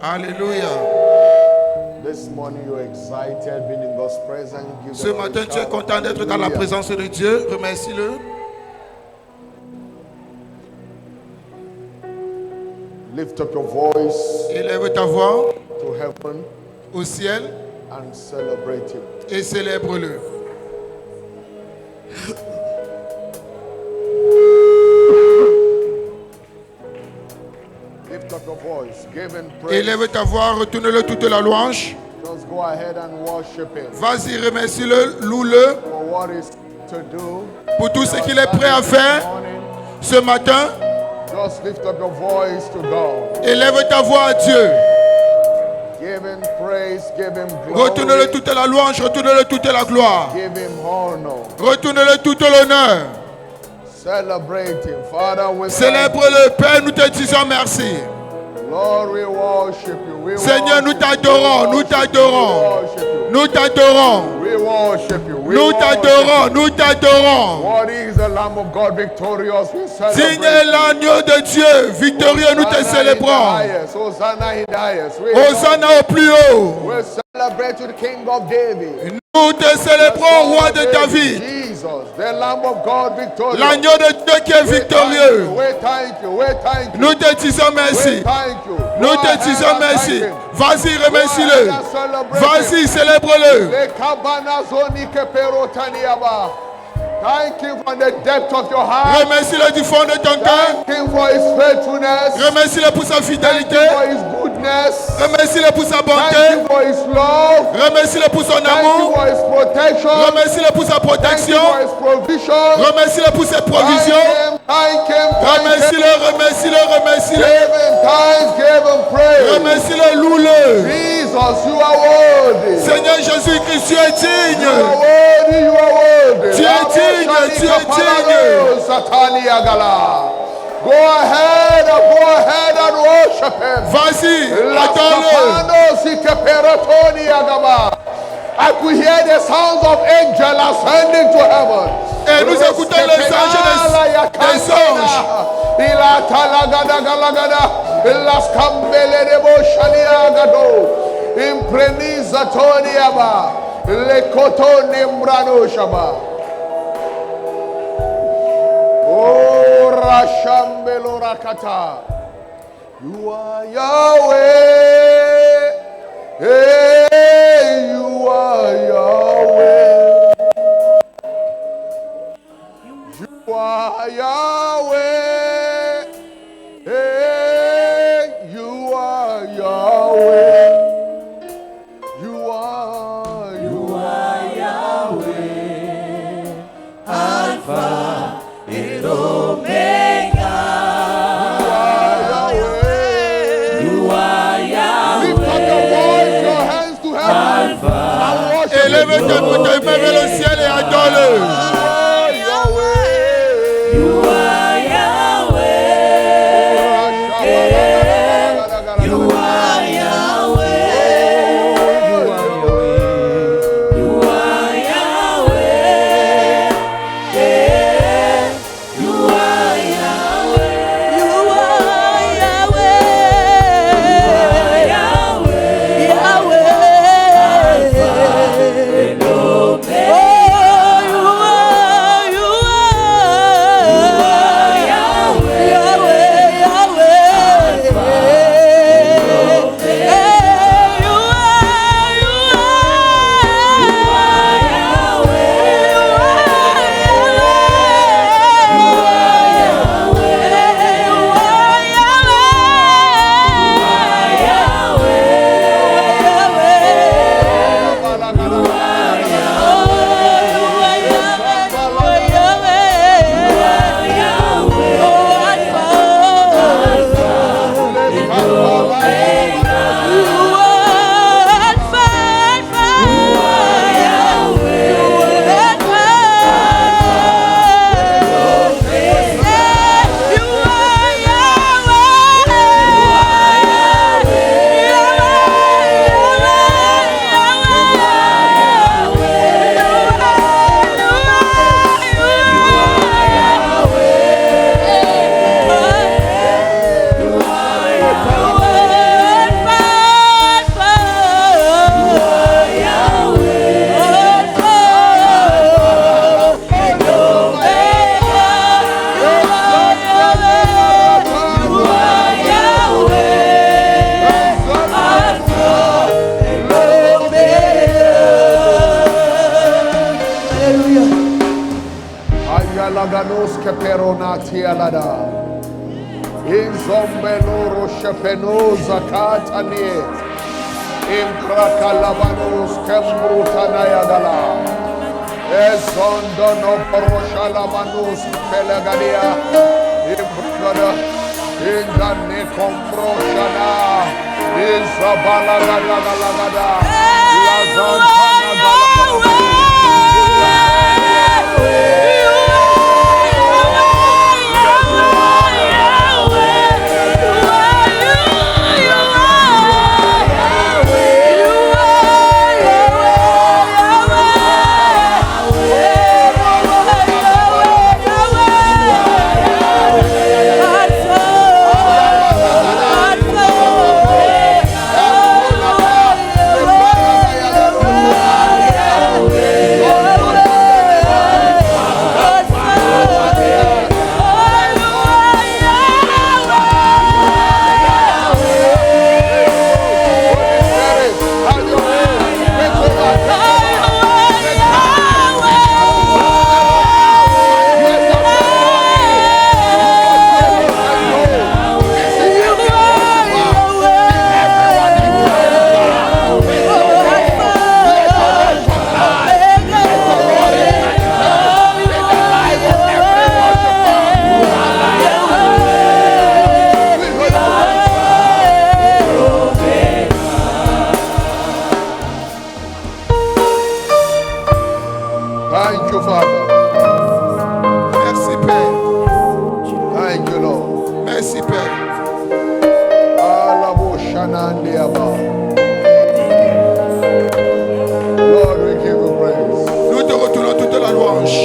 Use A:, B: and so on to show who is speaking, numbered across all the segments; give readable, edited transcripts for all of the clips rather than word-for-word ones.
A: Alléluia.
B: This morning you're excited being in God's presence. Give
A: Ce
B: the Lord
A: matin,
B: a
A: tu es
B: shout.
A: content d'être dans la
B: Hallelujah.
A: présence de Dieu. Remercie-le.
B: Lift up your voice
A: Élève ta voix
B: to heaven
A: au ciel
B: and celebrate Him.
A: et célèbre-le.
B: Lift up your voice. Give Him praise.
A: Élève ta voix, retourne-le toute la louange.
B: Just go ahead and worship Him
A: Vas-y, remercie-le, loue-le
B: for what He's to do.
A: pour tout ce qu'il est prêt à faire
B: This morning,
A: ce matin.
B: just lift up your voice to God.
A: Élève ta voix à Dieu.
B: Give Him praise. Give Him glory.
A: Retourne-le toute la louange, retourne-le toute la gloire.
B: Give Him honor.
A: Retourne-le tout l'honneur.
B: Celebrate Him. Father, we thank
A: Célèbre-le, Père, nous te disons merci.
B: you. Lord, we worship you. We
A: Seigneur, nous
B: worship
A: t'adorons,
B: you.
A: nous t'adorons.
B: We worship you.
A: Nous t'adorons.
B: We worship you. We
A: Nous
B: worship
A: t'adorons, nous t'adorons.
B: you. What is the Lamb of God victorious? We
A: Signe
B: celebrate.
A: l'agneau de Dieu, victorieux, nous te
B: Hosanna in the
A: célébrons.
B: highest. Hosanna in the highest. We
A: Hosanna au plus haut.
B: we celebrate to the King of David.
A: Nous te célébrons, roi de David.
B: Jesus, the Lamb of God victorious.
A: L'agneau de Dieu qui est victorieux.
B: We thank you. We thank you.
A: Nous te disons
B: We
A: merci.
B: thank you.
A: Nous
B: Go
A: te
B: ahead
A: disons
B: and
A: merci.
B: thank him.
A: Vas-y,
B: Go
A: remercie-le.
B: ahead and celebrate him.
A: Vas-y, célèbre-le.
B: Le kabana zoni ke perotaniaba. Thank him from the depth of your heart.
A: Remercie-le du fond de ton cœur.
B: Thank him for his faithfulness.
A: Remercie-le pour sa
B: Thank
A: fidélité.
B: him for his goodness.
A: Remercie-le pour sa
B: Thank him
A: bonté.
B: for his love.
A: Remercie-le pour son
B: Thank him
A: amour.
B: for his protection.
A: Remercie-le pour sa
B: Thank him
A: protection.
B: for his provision.
A: Remercie-le pour ses
B: Thank
A: provisions.
B: him, thank him, thank him.
A: Remercie-le, remercie-le, remercie-le.
B: Give him thanks, give him praise.
A: Remercie-le, loue-le.
B: Jesus, you are worthy.
A: Seigneur Jésus-Christ, tu es digne.
B: You are worthy, you are worthy.
A: Tu es digne, tu es digne.
B: Go ahead and worship him.
A: Vas-y, attends-le.
B: I could hear the sounds of angels ascending to heaven.
A: Et nous écoutons les anges des anges.
B: Ila talagada galagada. Ila skambele debo shaliagado. Impreniza toniaba. Lekoto nembrano shaba. Oh, Rashambelo Rakata. You are Yahweh. Hey, you are Yahweh. You are Yahweh. Hey, you are Yahweh. You are
C: Yahweh, Alpha and Omega. You are Yahweh.
B: Lift up your voice, your hands to heaven. And worship
A: Élève
B: him.
A: tes mains vers le ciel et adore-le.
C: You are Yahweh. You are Yahweh. You are Yahweh. You are Yahweh.
D: You are Yahweh.
C: And Omega.
D: Oh, you are.
B: keperona tialada. Inzombeloro shepenoza katanie. Imprakalabanos kembrutanayagala. Ezondono poroshalamanus pelagadia. Imbrada. Ingane komproshana. Izabala gada. Lazantana gala. Thank you, Father.
A: Merci, Père.
B: Thank you, Lord.
A: Merci, Père.
B: Alabo shanandiaba. Lord, we give you praise.
A: Nous te retournons toute la louange.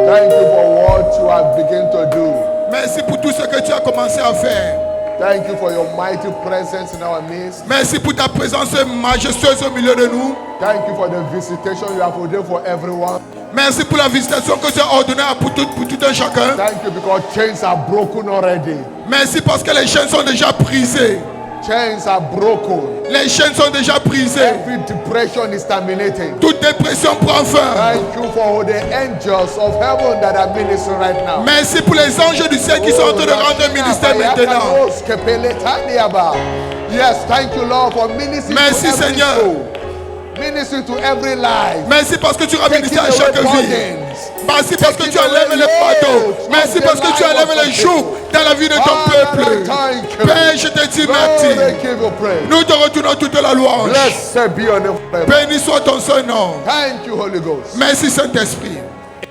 B: Thank you for what you have begun to do.
A: Merci pour tout ce que tu as commencé à faire.
B: Thank you for your mighty presence in our midst.
A: Merci pour ta présence majestueuse au milieu de nous.
B: Thank you for the visitation you have ordained for everyone.
A: Merci pour la visitation que tu as ordonnée pour tout un chacun.
B: Thank you because chains are broken already.
A: Merci parce que les chaînes sont déjà brisées.
B: Chains are broken.
A: Les chaînes sont déjà brisées.
B: Every depression is terminating.
A: Toute dépression prend fin.
B: Thank you for the angels of heaven that are ministering right now.
A: Merci pour les anges du ciel qui sont en train de rendre un ministère maintenant.
B: Yes, thank you, Lord, for ministering
A: Merci,
B: to every
A: Seigneur.
B: soul. Ministering to every life.
A: Merci parce que tu as
B: Taking
A: ministré à chaque
B: away
A: vie.
B: burdens.
A: Merci parce que
B: Taking
A: tu enlèves
B: away
A: les fardeaux.
B: loads
A: Merci
B: of
A: parce
B: the
A: que tu
B: life
A: enlèves
B: of
A: les
B: the
A: jours dans la vie de ton peuple.
B: Thank you.
A: Père, je te dis
B: Lord,
A: merci.
B: I give you praise.
A: Nous te retournons toute la louange.
B: Blessed be your name forever.
A: Béni soit ton saint nom.
B: Thank you, Holy Ghost.
A: Merci Saint-Esprit.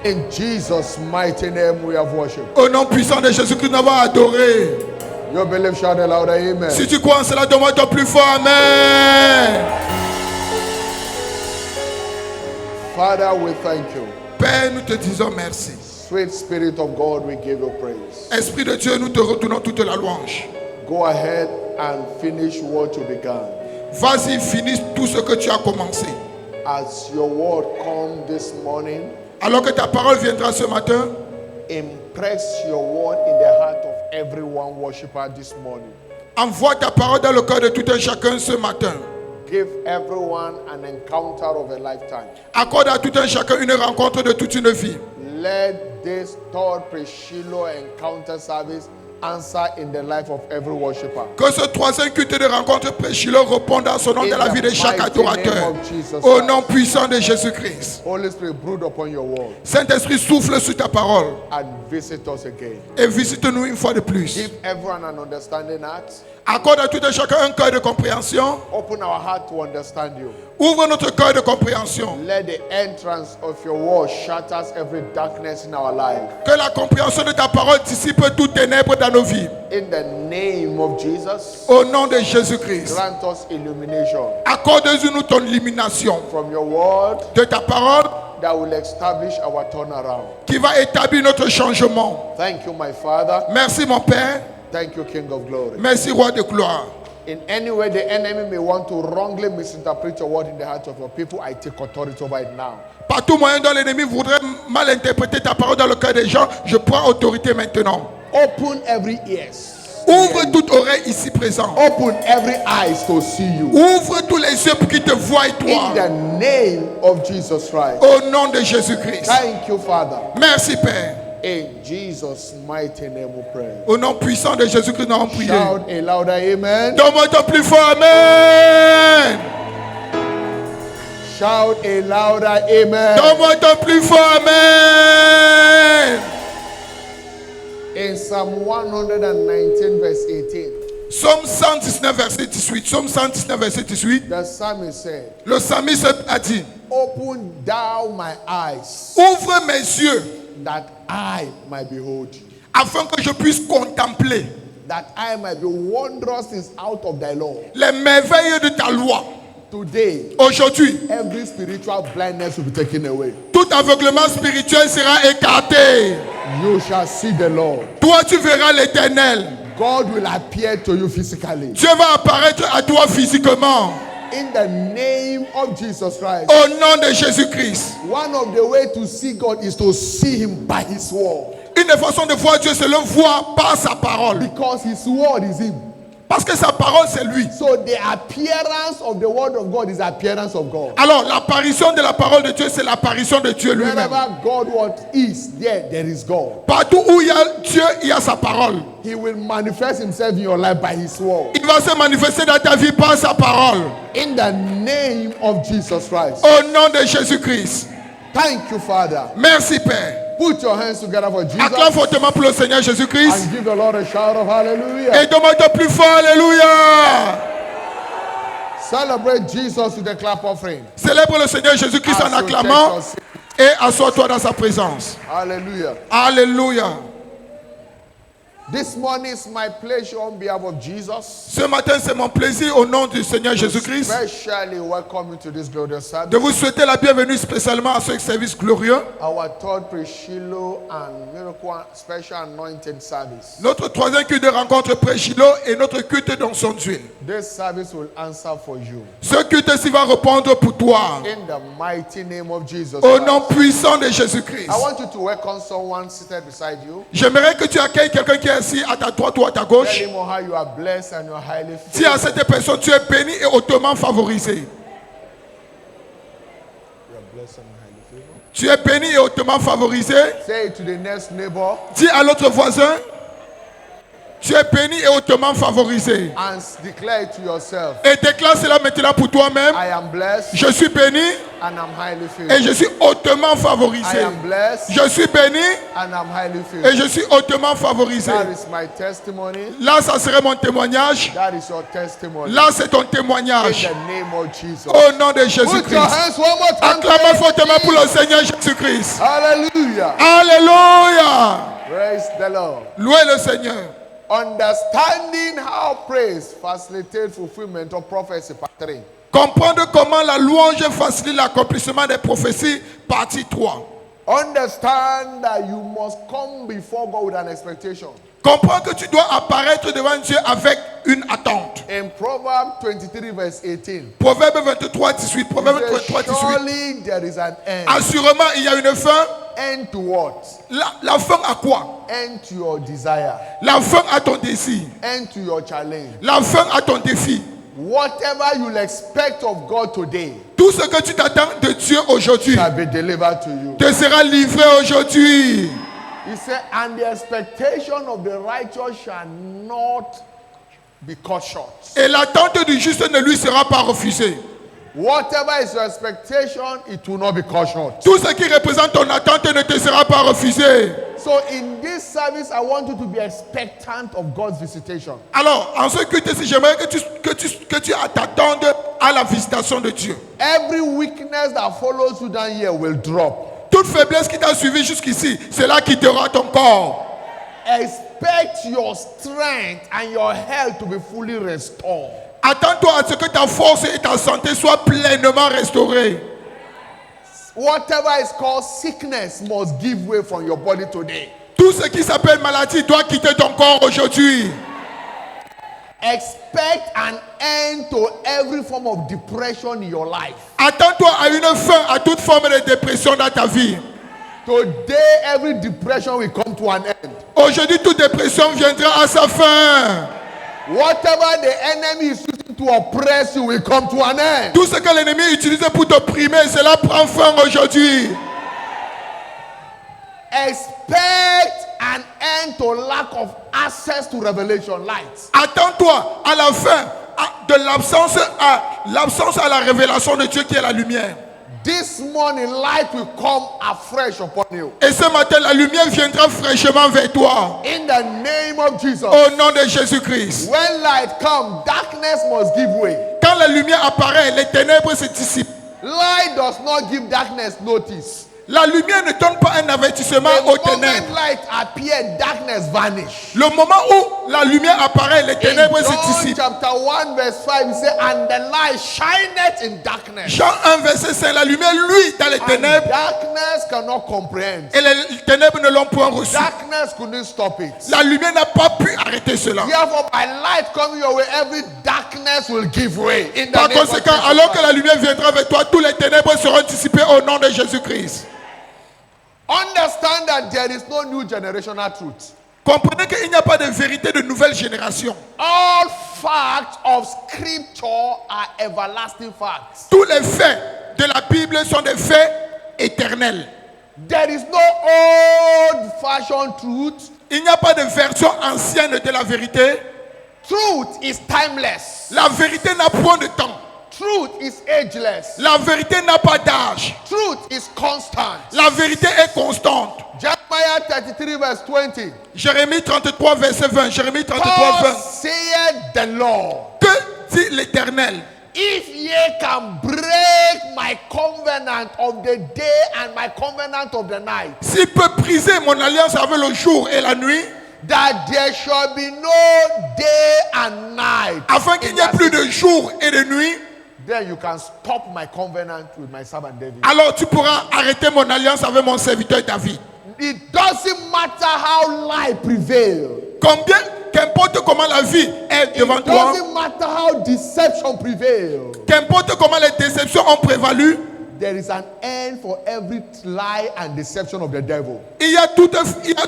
B: In Jesus' mighty name we have worshipped.
A: Au nom puissant de Jésus-Christ, nous avons adoré.
B: You believe, shout it louder, amen.
A: Si tu crois en cela, donne-moi ton plus fort. Amen.
B: Father, we thank you.
A: Père, nous te disons merci.
B: Sweet Spirit of God, we give you praise.
A: Esprit de Dieu, nous te retournons toute la louange.
B: Go ahead and finish what you began.
A: Vas-y, finis tout ce que tu as commencé.
B: As your word come this morning,
A: Alors que ta parole viendra ce matin,
B: impress your word in the heart of everyone worshiper this morning.
A: envoie ta parole dans le cœur de tout un chacun ce matin.
B: Give everyone an encounter of a lifetime.
A: Accorde à tout un chacun une rencontre de toute une vie.
B: Let this third pre-Shiloh encounter service answer in the life of every worshiper.
A: Que ce troisième culte de rencontre Péchilo réponde à son nom dans la vie de chaque adorateur. Au nom puissant de Jésus-Christ.
B: Holy Spirit, brood upon your word
A: Saint-Esprit, souffle sur ta parole
B: and visit us again.
A: et visite-nous une fois de plus.
B: Give everyone an understanding heart.
A: Accorde à tout un chacun un cœur de compréhension.
B: Open our heart to understand you.
A: Ouvre notre cœur de compréhension.
B: Let the entrance of your word shatters every darkness in our life.
A: Que la compréhension de ta parole dissipe toutes ténèbres dans nos vies.
B: In the name of Jesus,
A: Au nom de Jésus-Christ.
B: grant us illumination
A: Accorde-nous ton illumination
B: from your word
A: de ta parole
B: that will establish our turnaround.
A: qui va établir notre changement.
B: Thank you, my Father.
A: Merci mon Père.
B: Thank you, King of Glory.
A: Merci Roi de gloire.
B: In any way the enemy may want to wrongly misinterpret your word in the hearts of your people, I take authority over it now.
A: Par tout moyen dont l'ennemi voudrait mal interpréter ta parole dans le cœur des gens, je prends autorité maintenant.
B: Open every ears.
A: Ouvre toute oreille ici présente.
B: Open every eyes to see you.
A: Ouvre tous les yeux pour qu'ils te voient
B: In
A: toi.
B: the name of Jesus Christ.
A: Au nom de Jésus-Christ.
B: Thank you, Father.
A: Merci Père.
B: In Jesus' mighty name we pray.
A: Au nom puissant de Jésus-Christ, nous avons prié.
B: Shout a louder amen.
A: Donne-moi ton plus fort Amen.
B: Shout a louder amen.
A: Donne-moi ton plus fort Amen.
B: In Psalm 119 verse 18,
A: Psaume 119, verset 18. Psaume 119, verset 18.
B: the psalmist said,
A: Le psalmiste a dit,
B: open thou my eyes
A: ouvre mes yeux
B: that I might behold you,
A: afin que je puisse contempler
B: that I might be wondrous things out of thy law.
A: les merveilles de ta loi.
B: Today,
A: Aujourd'hui,
B: every spiritual blindness will be taken away.
A: tout aveuglement spirituel sera écarté.
B: You shall see the Lord.
A: Toi, tu verras l'Éternel.
B: God will appear to you physically.
A: Dieu va apparaître à toi physiquement.
B: In the name of Jesus Christ.
A: Au nom de Jésus-Christ.
B: One of the ways to see God is to see Him by His word.
A: Une des façons de voir Dieu, c'est le voir par sa parole.
B: Because His word is Him.
A: Parce que sa parole, c'est lui.
B: So the appearance of the word of God is the appearance of God.
A: Alors, l'apparition de la parole de Dieu, c'est l'apparition de Dieu lui-même.
B: Wherever God word is, there is God.
A: Partout où il y a Dieu, il y a sa parole.
B: He will manifest Himself in your life by His word.
A: Il va se manifester dans ta vie par sa parole.
B: In the name of Jesus Christ.
A: Au nom de Jésus-Christ.
B: Thank you, Father.
A: Merci, Père.
B: Put your hands together for Jesus.
A: Acclame fortement pour le Seigneur Jésus-Christ.
B: And give the Lord a shout of hallelujah.
A: Et demande plus fort, Alléluia.
B: Celebrate Jesus with a clap offering.
A: Célèbre le Seigneur Jésus-Christ en acclamant et assois-toi dans sa présence.
B: Hallelujah.
A: Alléluia.
B: This morning is my pleasure on behalf of Jesus.
A: Ce matin, c'est mon plaisir au nom du Seigneur Jésus-Christ
B: Especially welcome you to this glorious service.
A: de vous souhaiter la bienvenue spécialement à ce service glorieux.
B: Our third pre-Shiloh and miracle special anointing service.
A: Notre troisième culte de rencontre pré-Shiloh et notre culte d'onction d'huile.
B: This service will answer for you.
A: Ce culte-ci va répondre pour toi.
B: In the mighty name of Jesus.
A: Au
B: Christ.
A: nom puissant de Jésus-Christ.
B: I want you to welcome someone seated beside you.
A: J'aimerais que tu accueilles quelqu'un qui est assis à ta droite ou à ta
B: Tell
A: gauche.
B: him how you are blessed and you are highly
A: Dis à
B: favored.
A: cette personne, tu es béni et hautement favorisé.
B: You are blessed and highly favored.
A: Tu es béni et hautement favorisé.
B: Say it to the next neighbor
A: Dis à l'autre voisin, tu es béni et hautement favorisé.
B: and declare it to yourself.
A: Et déclare cela maintenant pour toi-même.
B: I am blessed
A: Je suis béni
B: and I'm highly
A: et
B: favored.
A: je suis hautement
B: I
A: favorisé.
B: am blessed
A: Je suis béni
B: and I'm highly
A: et
B: favored.
A: je suis hautement favorisé.
B: That is my testimony.
A: Là, ça serait mon témoignage.
B: That is your testimony.
A: Là, c'est ton
B: In
A: témoignage.
B: the name of Jesus.
A: Au nom de
B: Put your
A: Jésus-Christ.
B: hands one more time.
A: Acclamez fortement pour le Seigneur Jésus-Christ.
B: Hallelujah.
A: Alléluia.
B: Praise the Lord.
A: Louez le Seigneur.
B: Understanding how praise facilitates fulfillment of prophecy, part 3.
A: Comprendre comment la louange facilite l'accomplissement des prophéties, partie 3.
B: Understand that you must come before God with an expectation.
A: Comprends que tu dois apparaître devant Dieu avec une attente.
B: In Proverbs 23 verse 18,
A: Proverbe 23, 18. Proverbe
B: it says,
A: 23, 18.
B: surely there is an end.
A: Assurément, il y a une fin.
B: End to what?
A: La fin à quoi?
B: End to your desire.
A: La fin à ton désir.
B: End to your challenge.
A: La fin à ton défi.
B: Whatever you'll expect of God today
A: Tout ce que tu t'attends de Dieu aujourd'hui
B: shall be delivered to you.
A: te sera livré aujourd'hui.
B: He said, and the expectation of the righteous shall not be cut short.
A: Et l'attente du juste ne lui sera pas refusée.
B: Whatever is your expectation, it will not be cut short.
A: Tout ce qui représente ton attente ne te sera pas refusé.
B: So in this service, I want you to be expectant of God's visitation.
A: Alors, en ce culte-ci, j'aimerais que tu t'attendes à la visitation de Dieu.
B: Every weakness that follows you down here will drop.
A: Toute faiblesse qui t'a suivi jusqu'ici, c'est là qui te rend ton corps.
B: Expect your strength and your health to be fully restored.
A: Attends-toi à ce que ta force et ta santé soient pleinement restaurées.
B: Whatever is called sickness must give way from your body today.
A: Tout ce qui s'appelle maladie doit quitter ton corps aujourd'hui.
B: Expect an end to every form of depression in your life.
A: Attends-toi à une fin à toute forme de dépression dans ta vie.
B: Today, every depression will come to an end.
A: Aujourd'hui, toute dépression viendra à sa fin.
B: Whatever the enemy is using to oppress you will come to an end.
A: Tout ce que l'ennemi utilise pour t'opprimer, cela prend fin aujourd'hui.
B: Expect expect an end to lack of access to revelation light.
A: Attends-toi à la fin de l'absence à la révélation de Dieu qui est la lumière.
B: This morning, light will come afresh upon you.
A: Et ce matin, la lumière viendra fraîchement vers toi.
B: In the name of Jesus.
A: Au nom de Jésus-Christ.
B: When light comes, darkness must give way.
A: Quand la lumière apparaît, les ténèbres se dissipent.
B: Light does not give darkness notice.
A: La lumière ne donne pas un avertissement aux
B: The moment
A: ténèbres.
B: light appears, darkness vanish.
A: Le moment où la lumière apparaît, les
B: In
A: ténèbres se
B: John
A: dissipent.
B: chapter 1 verse 5, it says, and the light shineth in darkness.
A: Jean 1 verset 5, la lumière luit dans les
B: And
A: ténèbres
B: darkness cannot comprehend.
A: et les ténèbres ne l'ont point reçu.
B: Darkness couldn't stop it.
A: La lumière n'a pas pu arrêter cela.
B: Therefore, by light coming your way, every darkness will give way. In the
A: Par
B: name of
A: conséquent,
B: Jesus
A: alors que
B: Christ.
A: la lumière viendra vers toi, tous les ténèbres seront dissipés au nom de Jésus-Christ.
B: Understand that there is no new generational truth.
A: Comprenez qu'il n'y a pas de vérité de nouvelle génération.
B: All facts of scripture are everlasting facts.
A: Tous les faits de la Bible sont des faits éternels.
B: There is no old-fashioned truth.
A: Il n'y a pas de version ancienne de la vérité.
B: Truth is timeless.
A: La vérité n'a point de temps.
B: Truth is ageless.
A: La vérité n'a pas d'âge.
B: Truth is constant.
A: La vérité est constante.
B: Jeremiah 33 verse 20.
A: Jérémie 33 verset 20. Jérémie 33
B: God
A: 20.
B: saith the Lord,
A: Que dit l'Éternel?
B: if ye can break my covenant of the day and my covenant of the night,
A: S'il peut briser mon alliance avec le jour et la nuit,
B: that there shall be no day and night,
A: afin qu'il n'y ait plus de jour et de nuit,
B: then you can stop my covenant with my servant David.
A: alors tu pourras arrêter mon alliance avec mon serviteur David.
B: It doesn't matter how lie prevails.
A: Qu'importe comment la vie est devant
B: It
A: toi,
B: doesn't matter how deception prevails.
A: qu'importe comment les déceptions ont prévalu,
B: There is an end for every lie and deception of the devil.
A: il y a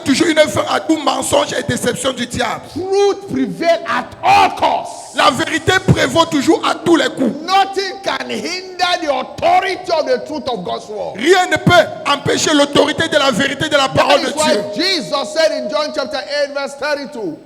A: toujours une fin à tout mensonge et déception du diable.
B: Truth prevails at all costs.
A: La vérité prévaut toujours à tous les coups.
B: Nothing can hinder the authority of the truth of God's word.
A: Rien ne peut empêcher l'autorité de la vérité de la
B: That
A: parole de
B: is why
A: Dieu.
B: Jesus said in John chapter 8 verse 32,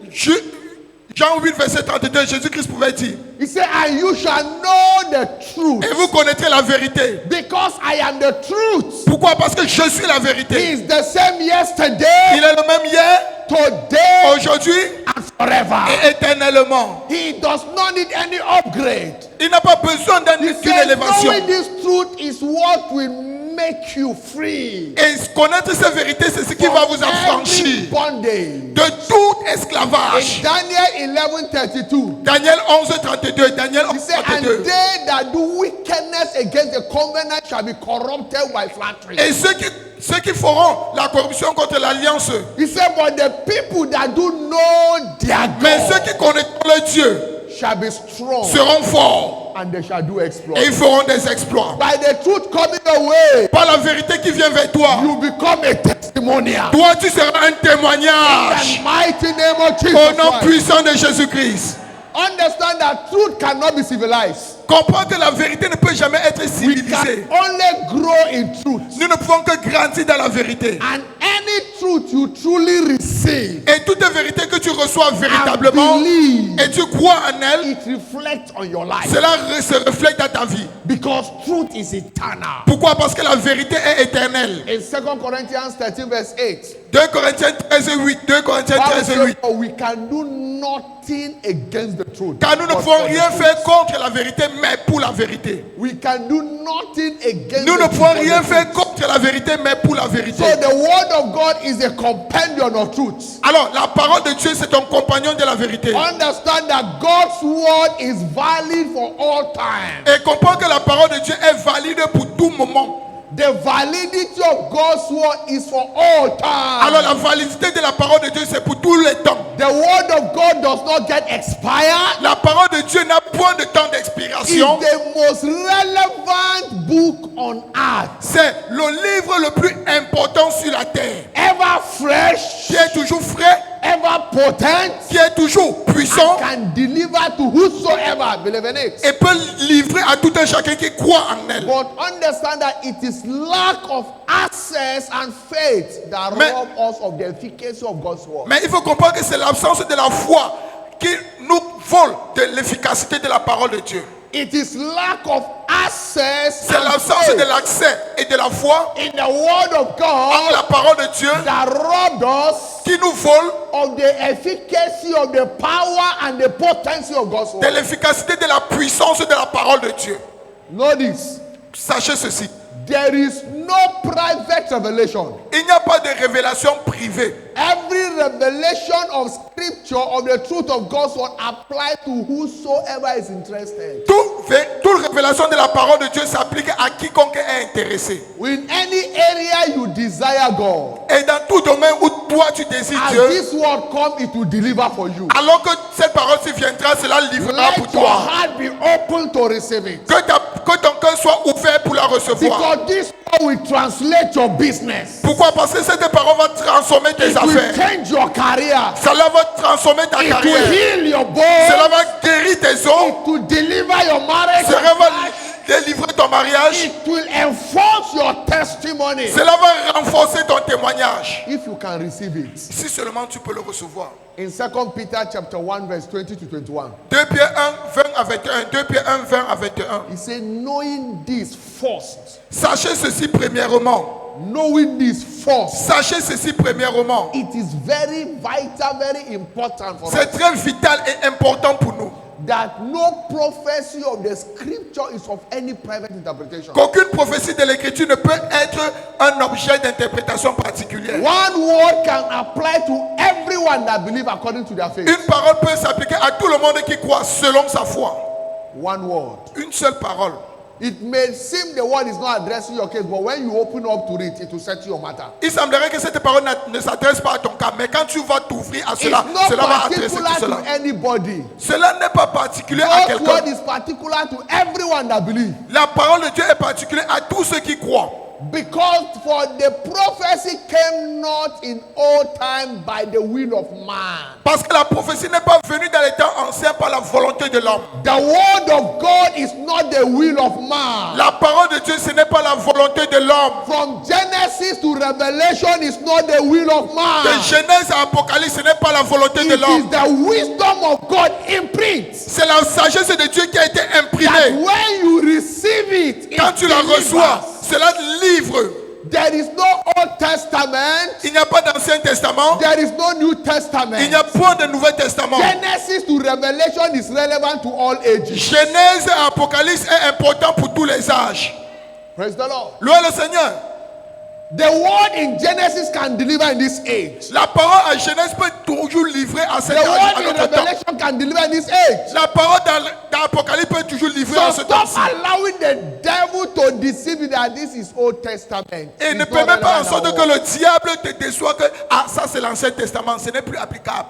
A: Jean 8 verset 32, Jésus-Christ pouvait dire,
B: he said, and you shall know the truth,
A: et vous connaîtrez la vérité.
B: because I am the truth.
A: Pourquoi? Parce que je suis la
B: He
A: vérité.
B: is the same
A: Il
B: yesterday,
A: est le même hier,
B: today,
A: aujourd'hui
B: and forever.
A: et éternellement.
B: He does not need any upgrade.
A: Il n'a pas besoin
B: He
A: d'une
B: said,
A: élévation.
B: knowing this truth is what will make you free
A: Et connaître cette vérité, c'est ce qui va vous
B: from every
A: affranchir
B: bondage.
A: de tout
B: In
A: esclavage.
B: Daniel 11:32,
A: Daniel 11, 32. Daniel
B: he
A: 11,
B: said, and
A: 32.
B: they that do wickedness against the covenant shall be corrupted by flattery.
A: Et ceux qui feront la corruption contre l'alliance,
B: He said, but the people that do know their
A: mais ceux
B: God
A: qui connaîtront le Dieu
B: shall be strong,
A: seront forts
B: and they shall do exploits.
A: et ils feront des exploits.
B: By the truth coming away,
A: Par la vérité qui vient vers toi,
B: you become a testimonial.
A: toi tu seras un
B: In
A: témoignage
B: the mighty name of Jesus
A: au nom
B: Christ.
A: puissant de Jésus-Christ.
B: Understand that truth cannot be civilized.
A: Comprends que la vérité ne peut jamais être
B: We
A: civilisée.
B: can only grow in truth.
A: Nous ne pouvons que grandir dans la vérité.
B: And any truth you truly receive
A: Et toute vérité que tu reçois
B: and
A: véritablement
B: believe,
A: et tu crois en elle,
B: it reflects on your life.
A: cela se reflète dans ta vie.
B: Because truth is eternal.
A: Pourquoi? Parce que la vérité est éternelle.
B: In 2 Corinthians 13 verse 8,
A: 2 Corinthiens 13, 8. 2 Corinthiens
B: Bible
A: 13,
B: says,
A: 8.
B: "For we can do nothing against the truth.
A: Car nous ne
B: but
A: pouvons
B: for the
A: rien
B: truth."
A: faire contre la vérité, mais pour la vérité.
B: We can do nothing against
A: Nous
B: the
A: ne
B: truth,
A: pouvons
B: but the
A: rien
B: truth.
A: faire contre la vérité, mais pour la vérité.
B: So the word of God is a compendium of truth.
A: Alors, la parole de Dieu, c'est ton compagnon de la vérité.
B: Understand that God's word is valid for all time.
A: Et comprends que la parole de Dieu est valide pour tout moment.
B: The validity of God's word is for all time.
A: Alors, la validité de la parole de Dieu, c'est pour tous les temps.
B: The word of God does not get expired.
A: La parole de Dieu n'a point de temps
B: It's
A: d'expiration.
B: the most relevant book on earth.
A: C'est le livre le plus important sur la terre.
B: Ever fresh,
A: Qui est toujours frais,
B: ever potent,
A: qui est toujours puissant
B: can deliver to whosoever believe in it.
A: et peut livrer à tout un chacun qui croit en elle.
B: But understand that it is lack of access and faith that
A: Mais-
B: rob us of the efficacy of God's word.
A: Mais il faut comprendre que c'est l'absence de la foi qui nous vole de l'efficacité de la parole de Dieu.
B: It is lack of access
A: C'est
B: and
A: l'absence
B: faith
A: de l'accès et de la foi
B: in the word of
A: en la
B: God
A: parole de Dieu
B: that robbed us
A: qui nous vole
B: of the efficacy of the power and the potency of God's
A: de
B: word.
A: l'efficacité de la puissance de la parole de Dieu.
B: Notice,
A: Sachez ceci,
B: there is no private revelation.
A: il n'y a pas de révélation privée.
B: Every revelation of scripture of the truth of God's word apply to whosoever is interested.
A: Toute révélation de la parole de Dieu s'applique à quiconque est intéressé.
B: In any area you desire God,
A: Et dans tout domaine où toi tu désires
B: as
A: Dieu,
B: this word come, it will deliver for you.
A: alors que cette parole-ci viendra, cela livrera pour
B: Let your
A: toi.
B: heart be open to receive it.
A: Que ton cœur soit ouvert pour la recevoir.
B: Because this word will translate your business.
A: Pourquoi? Parce que cette parole va transformer tes
B: It will
A: affaires.
B: change your career.
A: Cela va transformer ta
B: It will
A: carrière.
B: heal your
A: Cela
B: bones.
A: va guérir tes os.
B: To deliver your marriage.
A: Cela va délivrer ton mariage.
B: It will enforce your testimony.
A: Cela va renforcer ton témoignage.
B: If you can receive it.
A: Si seulement tu peux le recevoir.
B: In 2 Peter chapter 1 verse 20 to 21.
A: 2 Pierre 1, 20 à 21. 2 Pierre 1, 20 à 21.
B: He said, knowing this first.
A: Sachez ceci premièrement.
B: Knowing this first.
A: Sachez ceci premièrement.
B: It is very vital, very important for
A: C'est
B: us.
A: très vital et important pour nous.
B: That no prophecy of the scripture is of any private interpretation.
A: Qu'aucune prophétie de l'écriture ne peut être un objet d'interprétation particulière.
B: One word can apply to everyone that believe according to their faith.
A: Une parole peut s'appliquer à tout le monde qui croit selon sa foi.
B: One word.
A: Une seule parole.
B: It may seem the word is not addressing your case, but when you open up to it, it will set your matter.
A: Il semblerait que cette parole ne s'adresse pas à ton cas, mais quand tu vas t'ouvrir à
B: It's
A: cela,
B: not
A: cela va adresser
B: particular
A: tout cela.
B: to anybody.
A: Cela n'est pas particulier à
B: God's
A: quelqu'un.
B: word is particular to everyone that believes.
A: La parole de Dieu est particulière à tous ceux qui croient.
B: Because for the prophecy came not in old time by the will of man.
A: Parce que la prophétie n'est pas venue dans les temps anciens par la volonté de l'homme.
B: The word of God is not the will of man.
A: La parole de Dieu, ce n'est pas la volonté de l'homme.
B: From Genesis to Revelation is not the will of man.
A: De Genèse à Apocalypse, ce n'est pas la volonté
B: It
A: de
B: is
A: l'homme.
B: the wisdom of God imprint.
A: C'est la sagesse de Dieu qui a été
B: That
A: imprimée.
B: when you receive it,
A: Quand
B: it
A: tu la
B: delivers.
A: reçois, cela livre.
B: There is no Old Testament.
A: Il n'y a pas d'Ancien Testament.
B: There is no New
A: Il
B: Testament.
A: n'y a point de Nouveau Testament.
B: Genesis to Revelation is relevant to all ages.
A: Genèse et Apocalypse est important pour tous les âges.
B: Praise the Lord.
A: Louez le Seigneur.
B: The word in Genesis can deliver in this age.
A: La parole à Genèse peut toujours livrer à cet
B: The
A: âge, à
B: word in
A: notre temps.
B: Revelation can deliver in this age.
A: La parole dans Apocalypse peut toujours livrer à
B: So
A: ce temps.
B: stop allowing the devil to deceive you that this is Old Testament.
A: Et ne
B: It's not
A: permets pas en
B: relevant
A: sorte
B: at
A: que
B: all.
A: le diable te déçoive que ça c'est l'Ancien Testament, ce n'est plus applicable.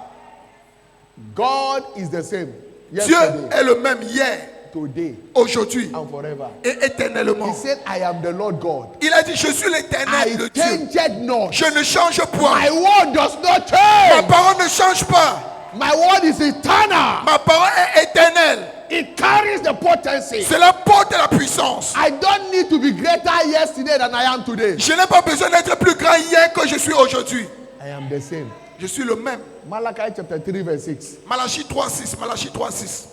B: God is the same.
A: Dieu
B: Yesterday,
A: est le même hier,
B: today,
A: aujourd'hui
B: and forever.
A: et éternellement.
B: He said, I am the Lord God.
A: Il a dit, je suis l'éternel,
B: I
A: le Dieu.
B: changed not.
A: Je ne change point.
B: My word does not
A: Ma
B: change.
A: parole ne change pas.
B: My word is eternal.
A: Ma parole est éternelle.
B: It carries the potency.
A: Cela porte la puissance.
B: I don't need to be greater yesterday than I am today.
A: Je n'ai pas besoin d'être plus grand hier que je suis aujourd'hui.
B: I am the same.
A: Je suis le même.
B: Malachi chapter 3 verse 6.
A: Malachie 3.6. Malachie 3.6.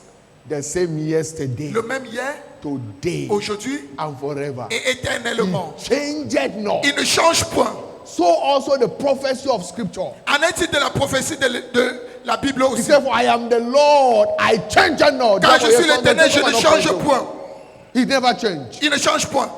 B: The same yesterday,
A: Le même hier,
B: today,
A: aujourd'hui
B: and forever.
A: et éternellement.
B: Changed not.
A: Il ne change point.
B: So also the prophecy of scripture.
A: En est-il de la prophétie de la Bible
B: He
A: aussi?
B: said, for I am the Lord, I change not.
A: Car je
B: Therefore,
A: suis
B: your sons
A: l'éternel,
B: and
A: je ne
B: daughters
A: change
B: cannot
A: point.
B: He never changed.
A: Il ne change point.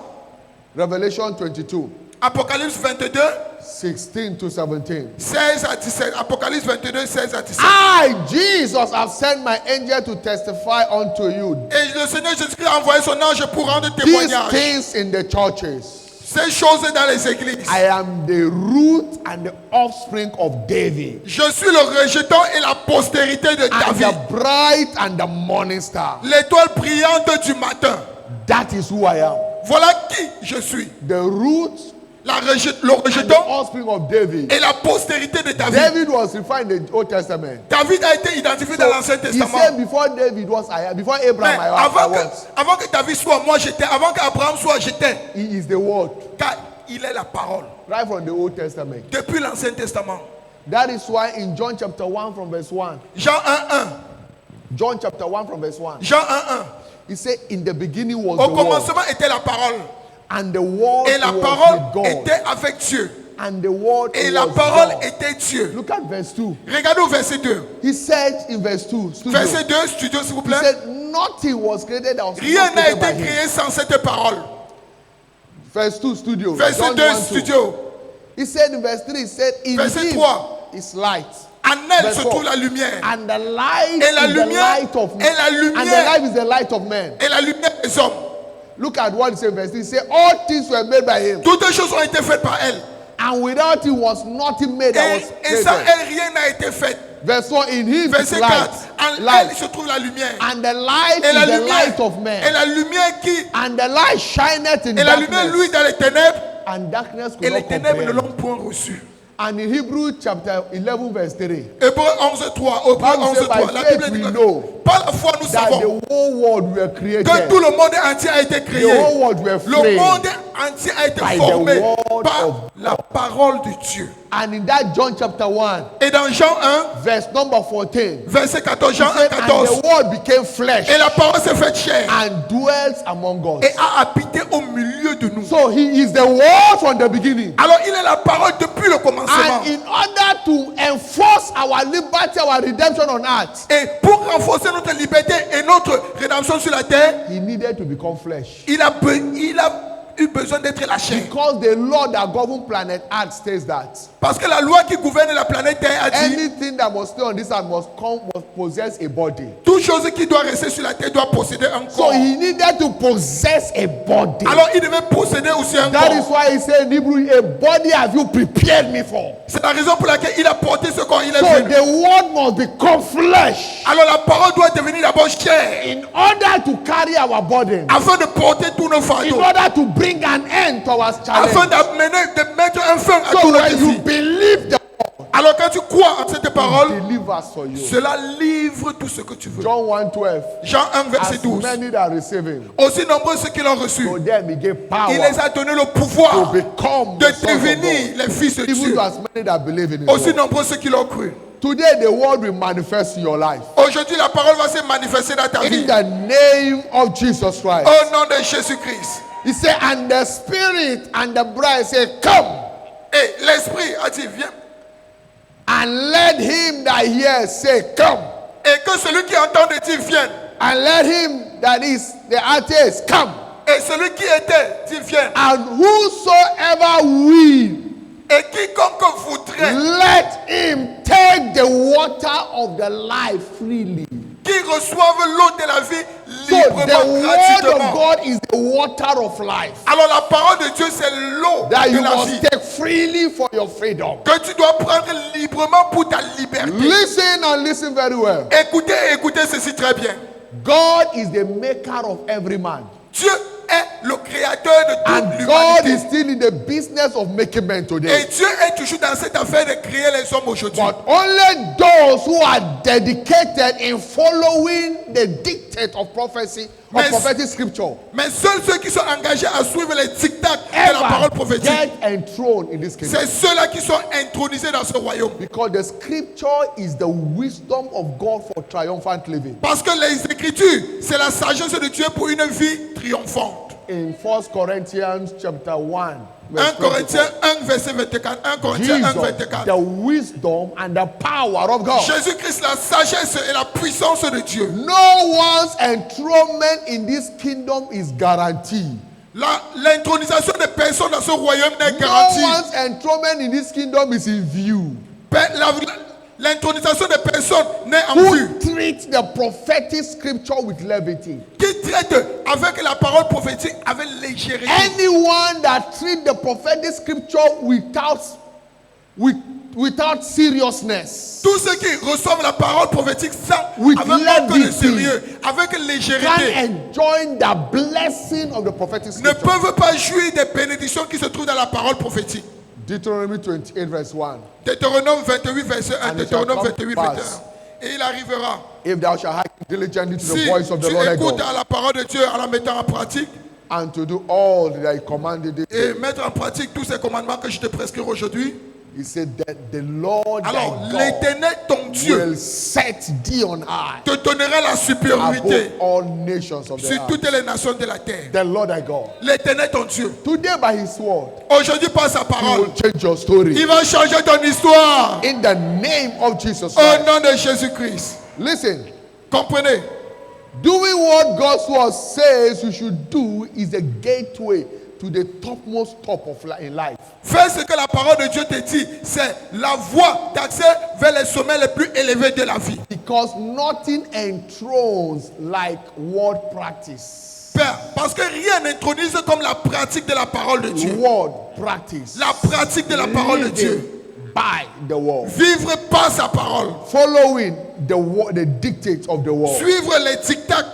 B: Revelation 22,
A: Apocalypse 22,
B: 16 to 17.
A: 16 à 17. Apocalypse 22, 16 à 17.
B: I, Jesus, have sent my angel to testify unto you
A: Et le Seigneur Jésus-Christ a envoyé son ange pour rendre
B: these
A: témoignage.
B: things in the churches.
A: Ces choses dans les églises.
B: I am the root and the offspring of David,
A: Je suis le rejeton et la postérité de
B: and
A: David.
B: the bright and the morning star.
A: L'étoile brillante du matin.
B: That is who I am.
A: Voilà qui je suis.
B: The root,
A: le
B: and the
A: rejeton
B: offspring of David.
A: et la postérité de David.
B: David was referred in the Old Testament.
A: David a été identifié dans l'Ancien
B: He
A: Testament.
B: said before David was I am, before
A: Mais
B: Abraham I was.
A: avant que David soit, moi j'étais. Avant qu'Abraham soit, j'étais.
B: He is the word.
A: Car il est la parole.
B: Right from the Old Testament.
A: Depuis l'Ancien Testament.
B: That is why in John chapter 1 from verse 1.
A: Jean 1:1.
B: John chapter 1 from verse 1.
A: Jean 1:1.
B: He said in the beginning was
A: Au
B: the word.
A: commencement était la parole.
B: And the word
A: Et la
B: was
A: parole
B: with God.
A: était avec Dieu.
B: And the word
A: Et
B: was
A: la parole
B: God.
A: était Dieu.
B: Look at verse 2.
A: Regardez au verset 2.
B: He said in verse 2. Studio,
A: Verset 2, studio s'il vous
B: he
A: plaît.
B: said nothing was created that was
A: Rien
B: not
A: n'a
B: created by
A: été
B: him.
A: créé sans cette parole.
B: Verse 2 studio.
A: Verset
B: John
A: 2,
B: 1, 2.
A: studio.
B: He said in verse 3, he said in
A: Verset
B: him
A: 3.
B: is light.
A: En elle
B: Verse
A: se
B: 4.
A: trouve la lumière.
B: And the light
A: Et la
B: is the
A: lumière,
B: light of
A: et la
B: and the
A: lumière,
B: light is the light of men.
A: et la lumière des hommes.
B: Look at what he said in verse 3. He said all things were made by him.
A: Toutes les choses ont été faites par elle.
B: And without him was nothing made that was
A: Et sans
B: created.
A: elle, rien n'a été fait.
B: Verse 4, in him is
A: Verset
B: light.
A: 4. En elle
B: Light.
A: se trouve la lumière.
B: And the light
A: Et la
B: is the
A: lumière,
B: light of
A: et
B: men.
A: la lumière qui,
B: And the light shineth in
A: et la lumière,
B: darkness.
A: lui, dans les ténèbres,
B: And darkness could
A: et les
B: not
A: ténèbres ne
B: comprehend.
A: l'ont point reçu.
B: And in Hebrew chapter 11 verse 3,
A: Hébreux 11:3. Hébreux
B: Bible says,
A: 11:3.
B: by
A: La
B: faith
A: Bible
B: we
A: dit
B: know
A: que par la foi, nous
B: that
A: savons
B: the whole world were created.
A: que tout le monde entier a été
B: The
A: créé.
B: whole world were
A: Le
B: framed.
A: monde entier a été
B: by the
A: formé
B: word
A: par
B: of
A: la parole de Dieu.
B: And in that John chapter 1,
A: Et dans Jean 1,
B: verse number 14,
A: verset 14,
B: he
A: Jean 1,
B: said, and
A: 14,
B: the word became flesh
A: et la parole s'est faite chair
B: and dwells among us.
A: et a habité au milieu de nous.
B: So he is the word from the beginning.
A: Alors il est la parole depuis le commencement.
B: And in order to enforce our liberty, our redemption on earth,
A: Et pour renforcer notre liberté et notre rédemption sur la terre,
B: he needed to become flesh.
A: il a eu besoin d'être la chair.
B: Because the law that governs planet Earth states that
A: Parce que la loi qui gouverne la planète Terre a dit
B: anything that must stay on this earth must possess a body.
A: toute chose qui doit rester sur la terre doit posséder un
B: So
A: corps.
B: he needed to possess a body.
A: Alors il devait posséder aussi un
B: That is
A: corps.
B: why he said in Hebrew, a body have you prepared me for.
A: C'est la raison pour laquelle il a porté ce corps. Il est
B: So
A: venu.
B: the word must become flesh
A: Alors la parole doit devenir d'abord chair
B: in order to carry our burden,
A: afin de porter tous nos
B: in
A: fardeaux,
B: order to bring an end to our
A: afin
B: challenge.
A: de mettre un fin à
B: So
A: tous nos
B: when you
A: défis.
B: believe the
A: Alors quand tu crois en cette parole,
B: delivers for you.
A: cela livre tout ce que tu veux.
B: John 1:12.
A: Jean 1, verset
B: As
A: 12.
B: many that receive him,
A: Aussi nombreux ceux qui l'ont reçu,
B: to them he gave power
A: il les a donné le
B: to
A: pouvoir
B: become
A: de
B: the sons of
A: devenir
B: God.
A: les fils de
B: Even
A: Dieu.
B: to as many that believe in his
A: Aussi
B: word.
A: nombreux ceux qui l'ont cru.
B: Today the word will manifest in your life.
A: Aujourd'hui, la parole va se manifester dans ta
B: In
A: vie.
B: the name of Jesus Christ.
A: Au nom de Jésus-Christ.
B: He said, and the spirit and the bride say, come.
A: Et l'Esprit a dit, viens.
B: And let him that hears say, come.
A: Et que celui qui entend de dire, viens.
B: And let him that is the atheist come.
A: Et celui qui était, dit, viens.
B: And whosoever will,
A: Et quiconque voudrait,
B: let him take the water of the life freely.
A: qui reçoive l'eau de la vie
B: So the
A: librement,
B: word of
A: gratuitement.
B: God is the water of life
A: Alors la parole de Dieu, c'est l'eau
B: that
A: de
B: you
A: la
B: must
A: vie.
B: take freely for your freedom.
A: Que tu dois prendre librement pour ta liberté.
B: Listen and listen very well.
A: Écoutez, écoutez ceci très bien.
B: God is the maker of every man.
A: Dieu est le créateur de toute
B: And God
A: l'humanité.
B: is still in the business of making men
A: Et
B: today.
A: Dieu est toujours dans cette affaire de créer les hommes aujourd'hui.
B: But only those who are dedicated in following the dictate of prophecy, of
A: Yes.
B: prophetic scripture,
A: Mais seuls ceux qui sont engagés à suivre les dictats de la parole
B: ever
A: prophétique,
B: get enthroned in this kingdom.
A: c'est ceux-là qui sont intronisés dans ce royaume.
B: Because the scripture is the wisdom of God for triumphant living.
A: Parce que les Écritures, c'est la sagesse de Dieu pour une vie triomphante.
B: In 1 Corinthians chapter 1,
A: 1
B: verse 24,
A: Corinthiens 1, verset 24. 1 Corinthiens 1,
B: Jesus,
A: 24.
B: the wisdom and the power of God.
A: Jésus-Christ, la sagesse et la puissance de Dieu.
B: No one's enthronement in this kingdom is guaranteed.
A: L'intronisation des personnes dans ce royaume n'est
B: No
A: garantie.
B: one's enthronement in this kingdom is in view.
A: L'intronisation des personnes n'est en
B: Who
A: vue.
B: treats the prophetic scripture with levity?
A: Qui traite avec la parole prophétique avec légèreté.
B: Anyone that treats the prophetic scripture without seriousness,
A: Tous ceux qui reçoivent la parole prophétique sans
B: With
A: avec manque de
B: levity.
A: sérieux, avec
B: can
A: légèreté,
B: enjoy the blessing of the prophetic
A: ne
B: scripture.
A: peuvent pas jouir des bénédictions qui se trouvent dans la parole prophétique.
B: Deuteronomy 28 verse 1.
A: Deutéronome 28, verset 1.
B: And it shall
A: Deutéronome
B: come
A: 28,
B: to
A: verset
B: pass.
A: 1. Et il arrivera,
B: If thou shalt hearken diligently to the
A: si
B: voice of the
A: tu
B: Lord thy
A: écoutes
B: God,
A: à la parole de Dieu en la mettant en pratique,
B: and to do all that he commanded thee,
A: et mettre en pratique tous ces commandements que je te prescris aujourd'hui,
B: he said that the Lord
A: alors
B: thy God
A: l'Éternel, ton Dieu,
B: will set thee on high
A: te donnera la supériorité
B: above all nations of the
A: sur
B: earth.
A: toutes les nations de la terre.
B: The Lord thy God.
A: L'Éternel, ton Dieu,
B: Today by his word,
A: aujourd'hui par sa
B: he
A: parole,
B: will change your story.
A: il va changer ton histoire
B: In the name of Jesus
A: au
B: Christ.
A: nom de Jésus-Christ.
B: Listen,
A: Comprenez?
B: doing what God's word says you should do is a gateway to the topmost top of in life.
A: Fais ce que la parole de Dieu te dit, c'est la voie d'accès vers les sommets les plus élevés de la vie.
B: Because nothing enthrones like word practice.
A: Père, parce que rien n'intronise comme la pratique de la parole de Dieu.
B: Word practice.
A: La pratique de la parole de Dieu.
B: Living by the word.
A: Vivre par sa parole.
B: Following the dictates of the word.
A: Suivre les dictats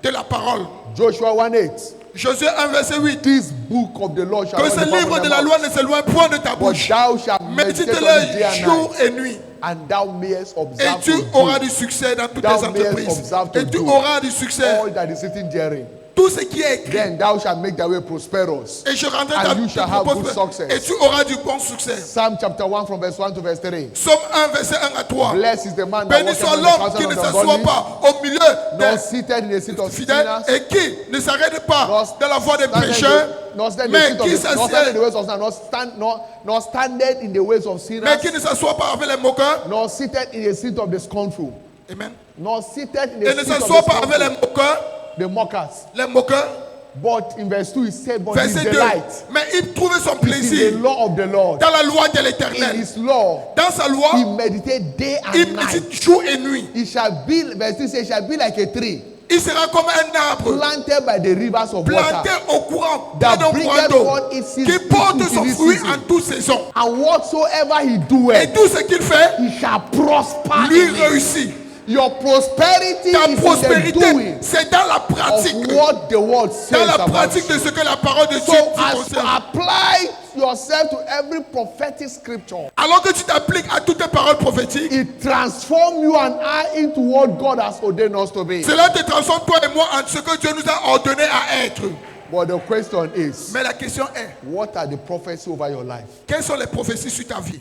A: de la parole.
B: Joshua 1:8.
A: Josué 1, verset 8.
B: This book of the law shall
A: Que
B: not
A: ce
B: depart
A: livre
B: from
A: de
B: thy
A: la
B: mouth,
A: loi ne s'éloigne point de ta
B: but
A: bouche.
B: thou shalt meditate on it day
A: Médite-le
B: and
A: jour
B: night,
A: et nuit.
B: and thou mayest
A: Et
B: observe
A: tu
B: to
A: auras
B: do
A: du succès dans toutes
B: Thou
A: tes
B: mayest
A: entreprises.
B: observe to
A: Et tu
B: do
A: auras du succès.
B: all that is written therein.
A: Tout ce qui est écrit.
B: Then thou shalt make thy way prosperous.
A: Et je rendrai
B: And
A: ta
B: you shall have good success.
A: Et tu auras du bon succès.
B: Psalm chapter 1 from verse 1 to verse 3.
A: Somme 1, verset 1 à 3.
B: Blessed is the man that
A: Béni
B: walketh
A: soit
B: not in the
A: l'homme qui
B: counsel
A: ne
B: of the
A: s'assoit
B: ungodly,
A: pas au milieu
B: nor
A: des
B: seated in the seat of
A: fidèles
B: sinners,
A: et qui ne s'arrête pas
B: nor
A: dans la voie des
B: standeth
A: pécheurs,
B: nor standeth in
A: mais
B: the seat of
A: qui
B: the- nor standeth in the
A: s'assied,
B: ways of sinners, nor standeth in the ways of
A: mais
B: sinners,
A: qui ne s'assoit pas avec les moqueurs.
B: nor seated in the seat of the scornful,
A: Amen.
B: nor seated in
A: Et
B: the
A: ne
B: seat of
A: s'assoit pas
B: the
A: avec les
B: scornful,
A: moqueurs.
B: the mockers.
A: Les moqueurs.
B: But in verse 2 he said, but his
A: Verset 2.
B: delight
A: Mais il trouvait son
B: is in the
A: plaisir
B: law of the Lord.
A: dans la loi de
B: In
A: l'Éternel.
B: his law,
A: Dans sa loi,
B: he meditate day
A: il
B: and night.
A: médite jour et nuit.
B: He shall be, verse 3 says, shall be like a tree
A: Il sera comme un arbre
B: planted by the rivers of
A: planté
B: water,
A: au courant,
B: that
A: près d'un
B: bringeth
A: courant d'eau,
B: forth its seed
A: qui porte
B: in
A: son
B: its
A: fruit
B: season.
A: en toute saison.
B: And whatsoever he
A: Et
B: doeth,
A: tout ce qu'il fait,
B: he shall prosper
A: lui
B: in it.
A: réussit.
B: Your prosperity
A: Ta
B: is in the
A: prospérité,
B: doing
A: c'est dans la
B: of
A: pratique.
B: what the word says
A: Dans la
B: about
A: pratique de
B: you.
A: ce que la parole de Dieu
B: So
A: dit
B: as you
A: concerne.
B: apply yourself to every prophetic scripture,
A: Alors que tu t'appliques à toutes les paroles prophétiques,
B: it transforms you and I into what God has ordained us to be.
A: cela te transforme toi et moi en ce que Dieu nous a ordonné à être.
B: But the question is,
A: Mais la question est,
B: what are the prophecies over your life?
A: quelles sont les prophéties sur ta vie?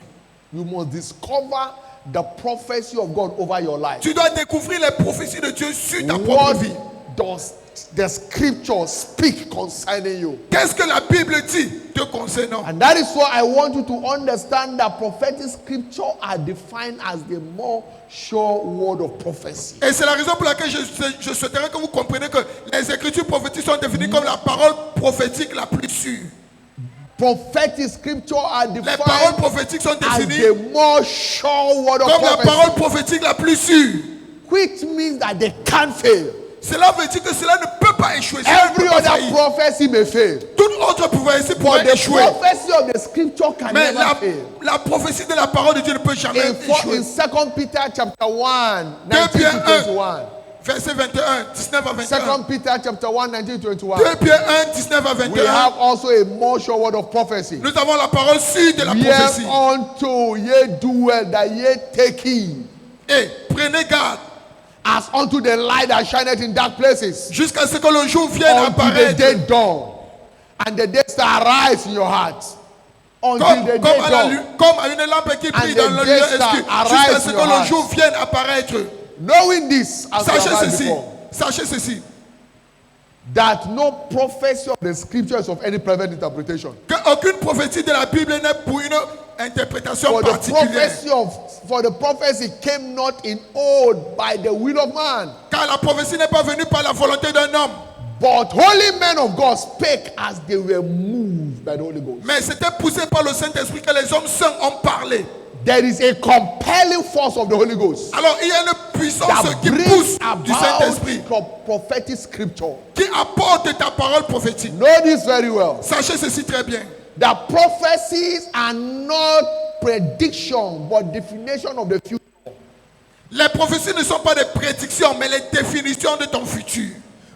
B: You must discover the prophecy of God over your life.
A: Tu dois découvrir les prophéties de Dieu sur ta propre
B: What
A: vie.
B: does the scripture speak concerning you?
A: Qu'est-ce que la Bible dit te concernant?
B: And that is why I want you to understand that prophetic scripture are defined as the more sure word of prophecy.
A: Et c'est la raison pour laquelle je souhaiterais que vous compreniez que les écritures prophétiques sont définies comme la parole prophétique la plus sûre.
B: Prophetic scripture are
A: Les paroles
B: defined
A: prophétiques sont
B: as
A: définies
B: the more sure word of
A: comme la parole
B: prophecy,
A: prophétique la plus sûre.
B: which means that they can't fail.
A: Cela veut dire que cela ne peut pas échouer. Cela ne
B: Every
A: peut pas
B: other
A: faillir.
B: prophecy may fail,
A: Toute autre prophétie
B: but
A: pourrait
B: the
A: échouer.
B: prophecy of the scripture can
A: Mais
B: never fail.
A: la prophétie de la parole de Dieu ne peut jamais
B: In
A: échouer.
B: 2 Peter chapter 1,
A: 2
B: 19
A: Pierre
B: to 21.
A: Verset 21, 19 à 21.
B: 2 Peter chapter 1, 19 to 21.
A: 2 Pierre 1, 19 à
B: We
A: 21.
B: have also a more sure word of prophecy.
A: Nous avons la parole sûre de la prophétie.
B: Unto ye do well that ye take heed,
A: Et prenez garde
B: as unto the light that shineth in dark places,
A: jusqu'à ce que le jour vienne
B: unto the
A: apparaître.
B: day dawn, and the day star arise in your heart. Until the day dawn,
A: Comme à une lampe qui brille
B: And
A: dans
B: the
A: le
B: day
A: lieu
B: star
A: obscur.
B: arise
A: Jusqu'à ce
B: in
A: que
B: your
A: le
B: heart.
A: jour vienne apparaître.
B: knowing this, as we
A: Sachez
B: have heard
A: ceci.
B: before,
A: Sachez ceci.
B: that no prophecy of the scriptures of any private interpretation.
A: Qu'aucune prophétie de la Bible n'est pour une interprétation particulière.
B: For the prophecy came not in old by the will of man,
A: Car la prophétie n'est pas venue par la volonté d'un homme.
B: but holy men of God spake as they were moved by the Holy Ghost.
A: Mais c'était poussé par le Saint-Esprit que les hommes saints ont parlé.
B: There is a compelling force of the Holy Ghost
A: Alors il y a une puissance
B: that
A: qui
B: brings
A: pousse du Saint-Esprit,
B: about prophetic scripture.
A: qui apporte ta parole prophétique.
B: Know this very well.
A: Sachez ceci très bien.
B: The prophecies are not prediction but definition of the future.
A: Les prophéties ne sont pas des prédictions, mais les définitions de ton futur.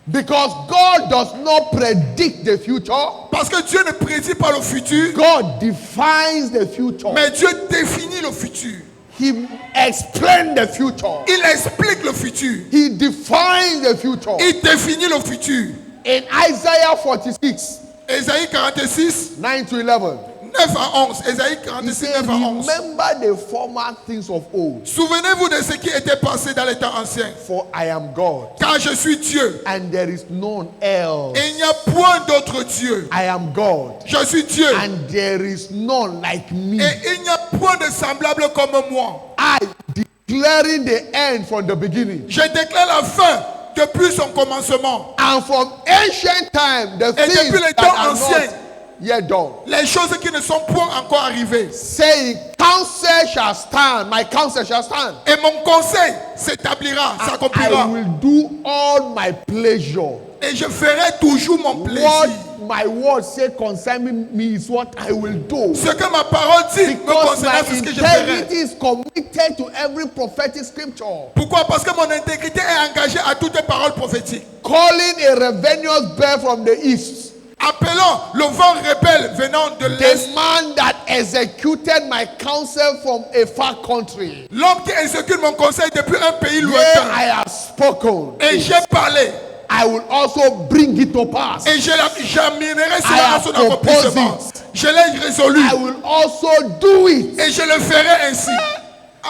B: Because God does not predict the future.
A: Parce que Dieu ne prédit pas le futur,
B: God defines the future.
A: mais Dieu définit le futur.
B: He explains the future.
A: Il explique le futur.
B: He defines the future.
A: Il définit le futur.
B: In Isaiah 46,
A: Ésaïe 46,
B: 9 to 11,
A: 9 à 11. Ésaïe
B: he
A: 46,
B: said,
A: 9 à 11.
B: remember the former things of old,
A: Souvenez-vous de ce qui était passé dans les temps anciens.
B: for I am God,
A: Car je suis Dieu.
B: and there is none else.
A: Et il n'y a point d'autre Dieu.
B: I am God,
A: Je suis Dieu.
B: and there is none like me.
A: Et il n'y a point de semblable comme moi.
B: I declaring the end from the beginning.
A: Je déclare la fin depuis son commencement.
B: And from ancient time, the
A: Et
B: things
A: depuis les
B: that
A: temps
B: are
A: anciens,
B: not yet done.
A: les choses qui ne sont point encore arrivées.
B: Saying, counsel shall stand, my counsel shall stand.
A: Et mon conseil s'établira,
B: I
A: s'accomplira.
B: will do all my pleasure.
A: Et je ferai toujours mon plaisir.
B: What my word say concerning me is what I will do.
A: Ce que ma parole dit me
B: Because my
A: concernant, c'est ce que je ferai.
B: integrity is committed to every prophetic scripture.
A: Pourquoi? Parce que mon intégrité est engagée à toutes les paroles prophétiques.
B: Calling a ravenous bear from the east.
A: Appelant le vent rebelle venant de l'Est.
B: The man that executed my counsel from a far country.
A: L'homme qui exécute mon conseil depuis un pays
B: Where
A: lointain.
B: I have spoken.
A: Et j'ai parlé.
B: I will also bring it to pass.
A: Et j'amènerai
B: I
A: cela à
B: have
A: son accomplissement.
B: proposed
A: Je l'ai résolu.
B: I will also do it.
A: Et je le ferai ainsi.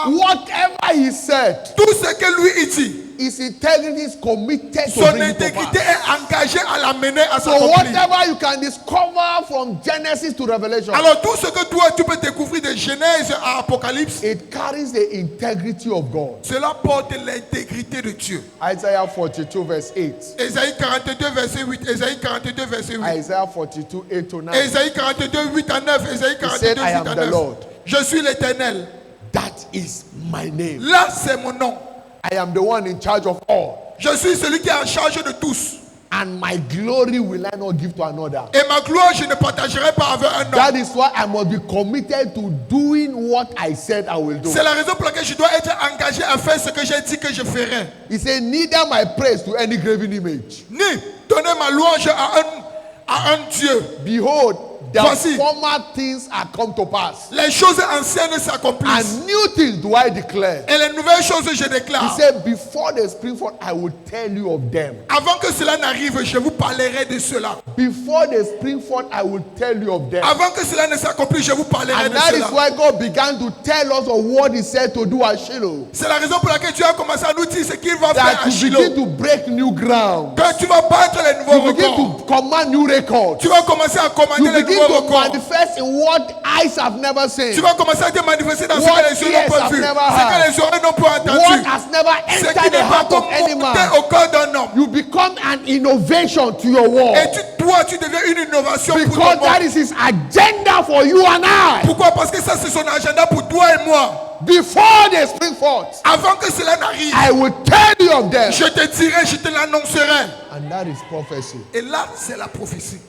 B: Whatever he said,
A: Tout ce que lui il dit,
B: his integrity is committed to
A: son
B: bring it to
A: intégrité
B: pass.
A: est engagée à l'amener à
B: So
A: s'accomplir.
B: whatever you can discover from Genesis to Revelation,
A: Alors tout ce que toi tu peux découvrir de Genèse à Apocalypse,
B: it carries the integrity of God.
A: cela porte l'intégrité de Dieu.
B: Isaiah 42 verse 8.
A: Ésaïe 42 verset 8. Ésaïe 42 verset 8.
B: Isaiah 42, 8 to 9.
A: Ésaïe 42 8 à 9. Ésaïe 42
B: said,
A: 8
B: I am
A: à
B: the
A: 9.
B: Lord.
A: Je suis l'Éternel.
B: That is my name.
A: Là c'est mon nom.
B: I am the one in charge of all.
A: Je suis celui qui est en charge de tous.
B: And my glory will I not give to another.
A: Et ma gloire je ne partagerai pas avec un homme.
B: That is why I must be committed to doing what I said I will do.
A: C'est la raison pour laquelle je dois être engagé à faire ce que j'ai dit que je ferai.
B: He said, neither my praise to any graven image.
A: Ni donner ma louange à un Dieu.
B: Behold, the
A: Voici.
B: former things are come to pass.
A: Les choses anciennes s'accomplissent.
B: And new things do I declare.
A: Et les nouvelles choses je
B: He
A: déclare.
B: said, before the spring forth, I will tell you of them.
A: Avant que cela n'arrive, je vous parlerai de cela.
B: Before the spring forth, I will tell you of them.
A: Avant que cela ne s'accomplisse, je vous parlerai
B: And
A: de
B: that is
A: cela.
B: why God began to tell us of what he said to do at Shiloh.
A: C'est la raison pour laquelle Dieu a commencé à nous dire ce qu'il va
B: That
A: faire à
B: you
A: Shiloh.
B: begin to break new ground.
A: Que tu vas battre les nouveaux
B: You begin
A: records.
B: to command new records.
A: Tu vas commencer à commander
B: You
A: les
B: begin
A: nouveaux
B: to
A: records.
B: manifest in what eyes have never seen.
A: Tu vas commencer à te manifester dans ce
B: What
A: que les yeux
B: ears
A: n'ont pas
B: have
A: vu.
B: never
A: Ce
B: heard.
A: que les oreilles n'ont pas
B: What
A: entendu.
B: has never
A: Ce qui
B: entered the
A: n'est pas
B: heart of any
A: monté
B: man.
A: au corps d'un homme.
B: You become an innovation to your world.
A: Et toi, tu deviens une innovation pour
B: Because
A: ton
B: that
A: monde.
B: is his agenda for you and I.
A: Pourquoi? Parce que ça, c'est son agenda pour toi et moi.
B: Before they spring forth,
A: Avant que cela n'arrive,
B: I will tell you of them.
A: je te dirai, je te l'annoncerai.
B: And that is prophecy.
A: Et là, c'est la prophétie.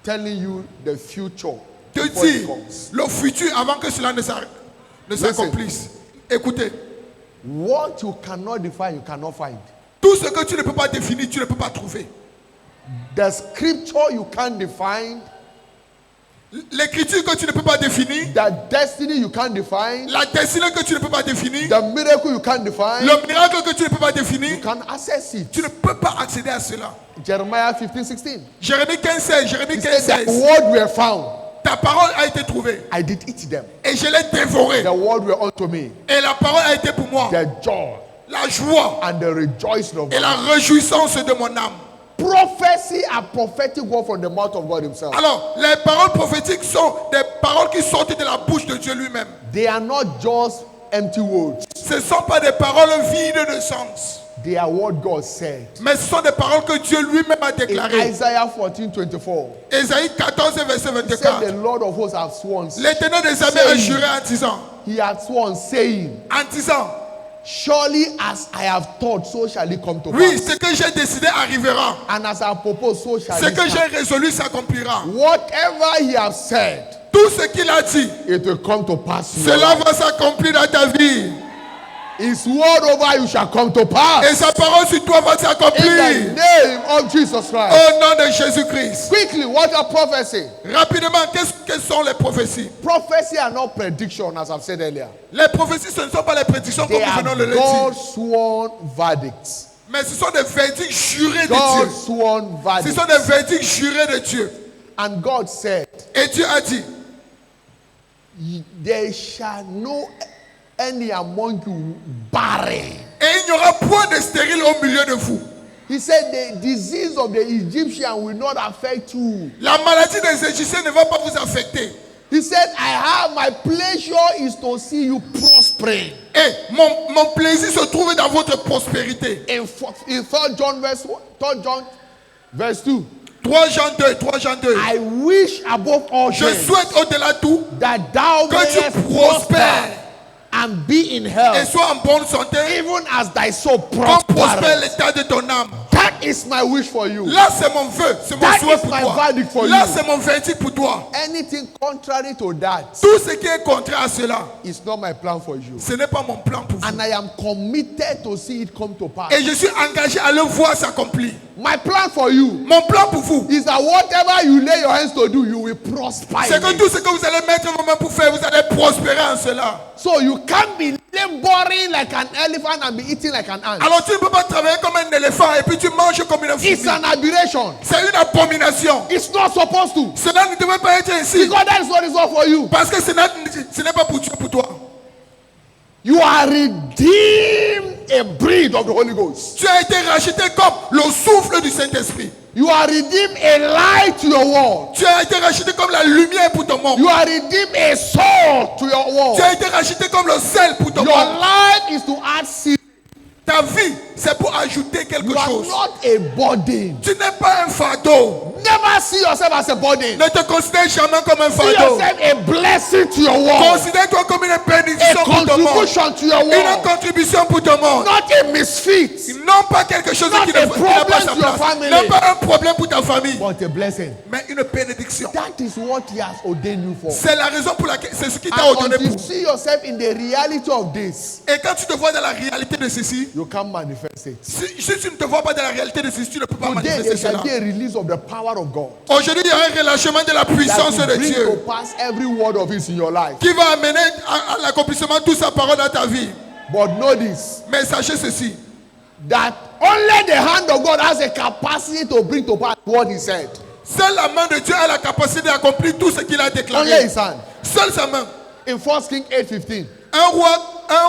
B: Telling you the future.
A: Te
B: before it
A: dire
B: comes.
A: le futur avant que cela ne s'accomplisse. Écoutez,
B: What you cannot define, you cannot find.
A: tout ce que tu ne peux pas définir, tu ne peux pas trouver.
B: The scripture you can't define.
A: L'écriture que tu ne peux pas définir,
B: The destiny you can't define.
A: la destinée que tu ne peux pas définir,
B: The miracle you can't define.
A: le miracle que tu ne peux pas définir,
B: You can access it.
A: tu ne peux pas accéder à cela.
B: Jeremiah 15:16.
A: Jérémie 15, Jérémie
B: He said,
A: 15,
B: the word were found.
A: ta parole a été trouvée
B: I did eat them.
A: et je l'ai dévorée.
B: The word were unto me.
A: Et la parole a été pour moi
B: The joy
A: la joie
B: and the rejoicing of
A: et
B: God.
A: la réjouissance de mon âme.
B: Prophecy are prophetic word from the mouth of God himself.
A: Alors, les paroles prophétiques sont des paroles qui sortent de la bouche de Dieu lui-même.
B: They are not just empty words.
A: Ce ne sont pas des paroles vides de sens,
B: They are what God said.
A: mais ce sont des paroles que Dieu lui-même a
B: In
A: déclarées.
B: Isaiah 14:24,
A: Ésaïe 14, verset
B: he said,
A: 24.
B: the Lord of hosts has sworn.
A: L'Éternel des armées a juré en disant,
B: He has sworn, saying, surely as I have thought, so shall it come to
A: oui,
B: pass.
A: ce que j'ai décidé arrivera.
B: And as I propose, so shall
A: Ce
B: it
A: que
B: come.
A: j'ai résolu s'accomplira.
B: Whatever he has said,
A: Tout ce qu'il a dit,
B: it will come to pass. in your
A: cela
B: life.
A: va s'accomplir dans ta vie.
B: His word over you shall come to pass.
A: Et sa parole sur toi va
B: In the
A: s'accomplir.
B: name of Jesus Christ.
A: Au nom de Jésus-Christ.
B: Quickly, what are prophecy?
A: Rapidement, quelles sont les prophéties?
B: Prophecy are not prediction, as I've said earlier.
A: Les prophéties, ce ne sont pas les prédictions comme
B: They
A: nous
B: are
A: venons de le
B: God
A: dire.
B: sworn verdicts.
A: Mais ce sont des verdicts jurés de
B: God
A: Dieu.
B: sworn
A: Ce
B: verdicts.
A: sont des verdicts jurés de Dieu.
B: And God said,
A: Et Dieu a dit,
B: there shall no any among you barren.
A: et il n'y aura point de stérile au milieu de vous.
B: He said the disease of the Egyptian will not affect you.
A: La maladie des Égyptiens ne va pas vous affecter.
B: He said, my pleasure is to see you prospering.
A: Et mon plaisir se trouve dans votre prospérité.
B: In 3 John verse 2.
A: 3 Jean 2, 3 Jean 2.
B: I wish above all
A: Je
B: things
A: souhaite au-delà de tout
B: that thou
A: que tu
B: mayest
A: prospères
B: prosper and be in
A: et
B: health,
A: sois en bonne santé,
B: even as thy soul
A: comme prospère
B: prospers.
A: l'état de ton âme.
B: That is my wish for you.
A: Là, c'est mon vœu, c'est mon
B: That
A: souhait
B: is
A: pour
B: my
A: toi.
B: verdict for
A: Là,
B: you.
A: c'est mon verdict pour toi.
B: Anything contrary to that
A: Tout ce qui est contraire à cela,
B: is not my plan for you.
A: ce n'est pas mon plan pour vous.
B: And I am committed to see it come to pass.
A: Et je suis engagé à le voir s'accomplir.
B: My plan for you
A: Mon plan pour vous,
B: is that whatever you lay your hands to do, you will prosper.
A: c'est
B: in
A: que
B: it.
A: tout ce que vous allez mettre vos mains pour faire, vous allez prospérer en cela.
B: So you can't be laboring like an elephant and be eating like an ant.
A: Alors tu ne peux pas travailler comme un éléphant et puis tu manges comme une
B: It's
A: fourmi.
B: an aberration.
A: C'est une abomination.
B: It's not supposed to.
A: Cela ne devait pas être ainsi.
B: Because that is what is not for you.
A: Parce que ce n'est pas pour Dieu, pour toi.
B: You are redeemed a breed of the Holy Ghost.
A: Tu as été racheté comme le souffle du Saint-Esprit.
B: You are redeemed a light to your world.
A: Tu as été racheté comme la lumière pour ton monde.
B: You are redeemed a soul to your world.
A: Tu as été racheté comme le sel pour ton
B: Your
A: monde.
B: life is to add seed.
A: Ta vie, c'est pour ajouter quelque
B: You are
A: chose.
B: not a burden.
A: Tu n'es pas un fardeau.
B: Never see yourself as a burden.
A: Ne te considère jamais comme un
B: See
A: fardeau.
B: yourself a blessing to your world.
A: Considère-toi comme une
B: A
A: bénédiction pour ton monde.
B: contribution to your
A: Une
B: world.
A: contribution pour ton monde.
B: Not a misfit,
A: Non pas quelque chose
B: Not
A: qui
B: a
A: n'a pas
B: problem
A: sa
B: to your
A: place.
B: family.
A: Non pas un problème pour ta famille.
B: but a blessing.
A: Mais une bénédiction.
B: That is what he has ordained you for.
A: C'est la raison pour laquelle c'est ce qui t'a
B: And
A: ordonné
B: until you
A: pour.
B: see yourself in the reality of this,
A: Et quand tu te vois dans la réalité de ceci,
B: you can't manifest it.
A: si tu ne te vois pas dans la réalité de ceci, tu ne peux pas
B: Today
A: manifester
B: there shall
A: cela.
B: be a release of the power of God
A: Aujourd'hui, il y aura un relâchement de la
B: that
A: puissance
B: will
A: de
B: bring
A: Dieu
B: to pass every word of His in your life.
A: qui va amener à l'accomplissement de toute sa parole dans ta vie.
B: But know this,
A: Mais sachez ceci,
B: that only the hand of God has a capacity to bring to pass what He said.
A: seule la main de Dieu a la capacité d'accomplir tout ce qu'il a
B: Only
A: déclaré.
B: His hand.
A: Seule sa main.
B: In 1 Kings 8:15,
A: Un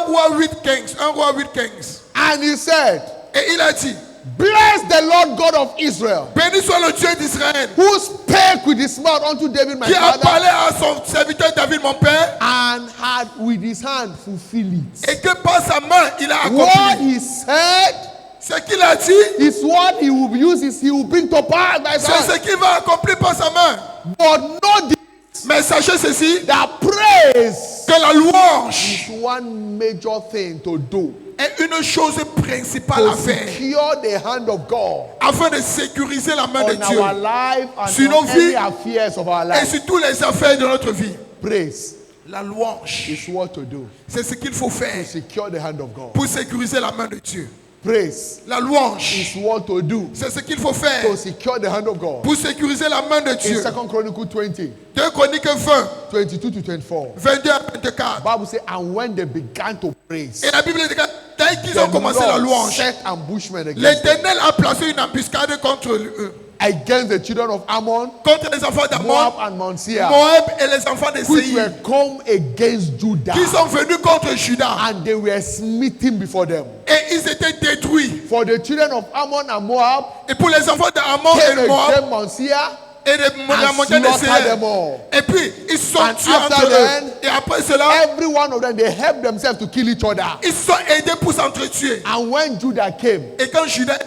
A: roi 8-15. Un roi 8-15.
B: and He said,
A: Et il a dit,
B: "Bless the Lord God of Israel,
A: béni soit le Dieu d'Israël,
B: who spake with His mouth unto David my
A: qui a
B: father,
A: parlé à son serviteur David, mon père,
B: and had with His hand fulfilled it."
A: et que par sa main, il a
B: What
A: accompli.
B: He said
A: Ce qu'il a dit,
B: is what He will use. He will bring to pass by His
A: c'est
B: hand.
A: ce qu'il va accomplir par sa main.
B: But know this,
A: Mais sachez ceci,
B: that praise
A: que la louange
B: is one major thing to do
A: est une chose principale à
B: to
A: faire
B: secure the hand of God
A: afin de sécuriser la main de
B: on
A: Dieu
B: our life and
A: Sur nos
B: on any
A: vies
B: affairs of our
A: et
B: life.
A: sur toutes les affaires de notre vie.
B: Praise
A: La louange,
B: is what to do
A: c'est ce qu'il faut faire
B: to secure the hand of God.
A: pour sécuriser la main de Dieu.
B: Praise
A: La louange,
B: is what to do
A: c'est ce qu'il faut faire
B: to secure the hand of God.
A: pour sécuriser la main de
B: In
A: Dieu.
B: 2 Chronicles 20,
A: 2 Chroniques 20,
B: 22 to 24,
A: 22 à 24.
B: Bible says, and when they began to praise,
A: Et la Bible dit que dès qu'ils
B: the
A: ont commencé la
B: Lord
A: louange,
B: set ambushmen against them,
A: l'Éternel a placé une embuscade contre eux,
B: against the children of Ammon,
A: contre les enfants
B: Moab,
A: d'Ammon,
B: and Mount Seir,
A: Moab et les enfants de
B: which
A: Séir,
B: were come against Judah,
A: qui sont venus contre Juda.
B: and they were smitten before them.
A: Et ils étaient détruits.
B: For the children of Ammon and Moab
A: Et pour les enfants d'Ammon et
B: came
A: de Moab
B: against Mount Seir,
A: et la montagne de
B: slaughtered
A: Séir.
B: them all.
A: Et puis ils se sont
B: And
A: tués
B: after
A: entre
B: then,
A: eux. Et après cela,
B: every one of them, they helped themselves to kill each other.
A: ils se sont aidés pour s'entretuer.
B: And when Judah came
A: Et quand Juda,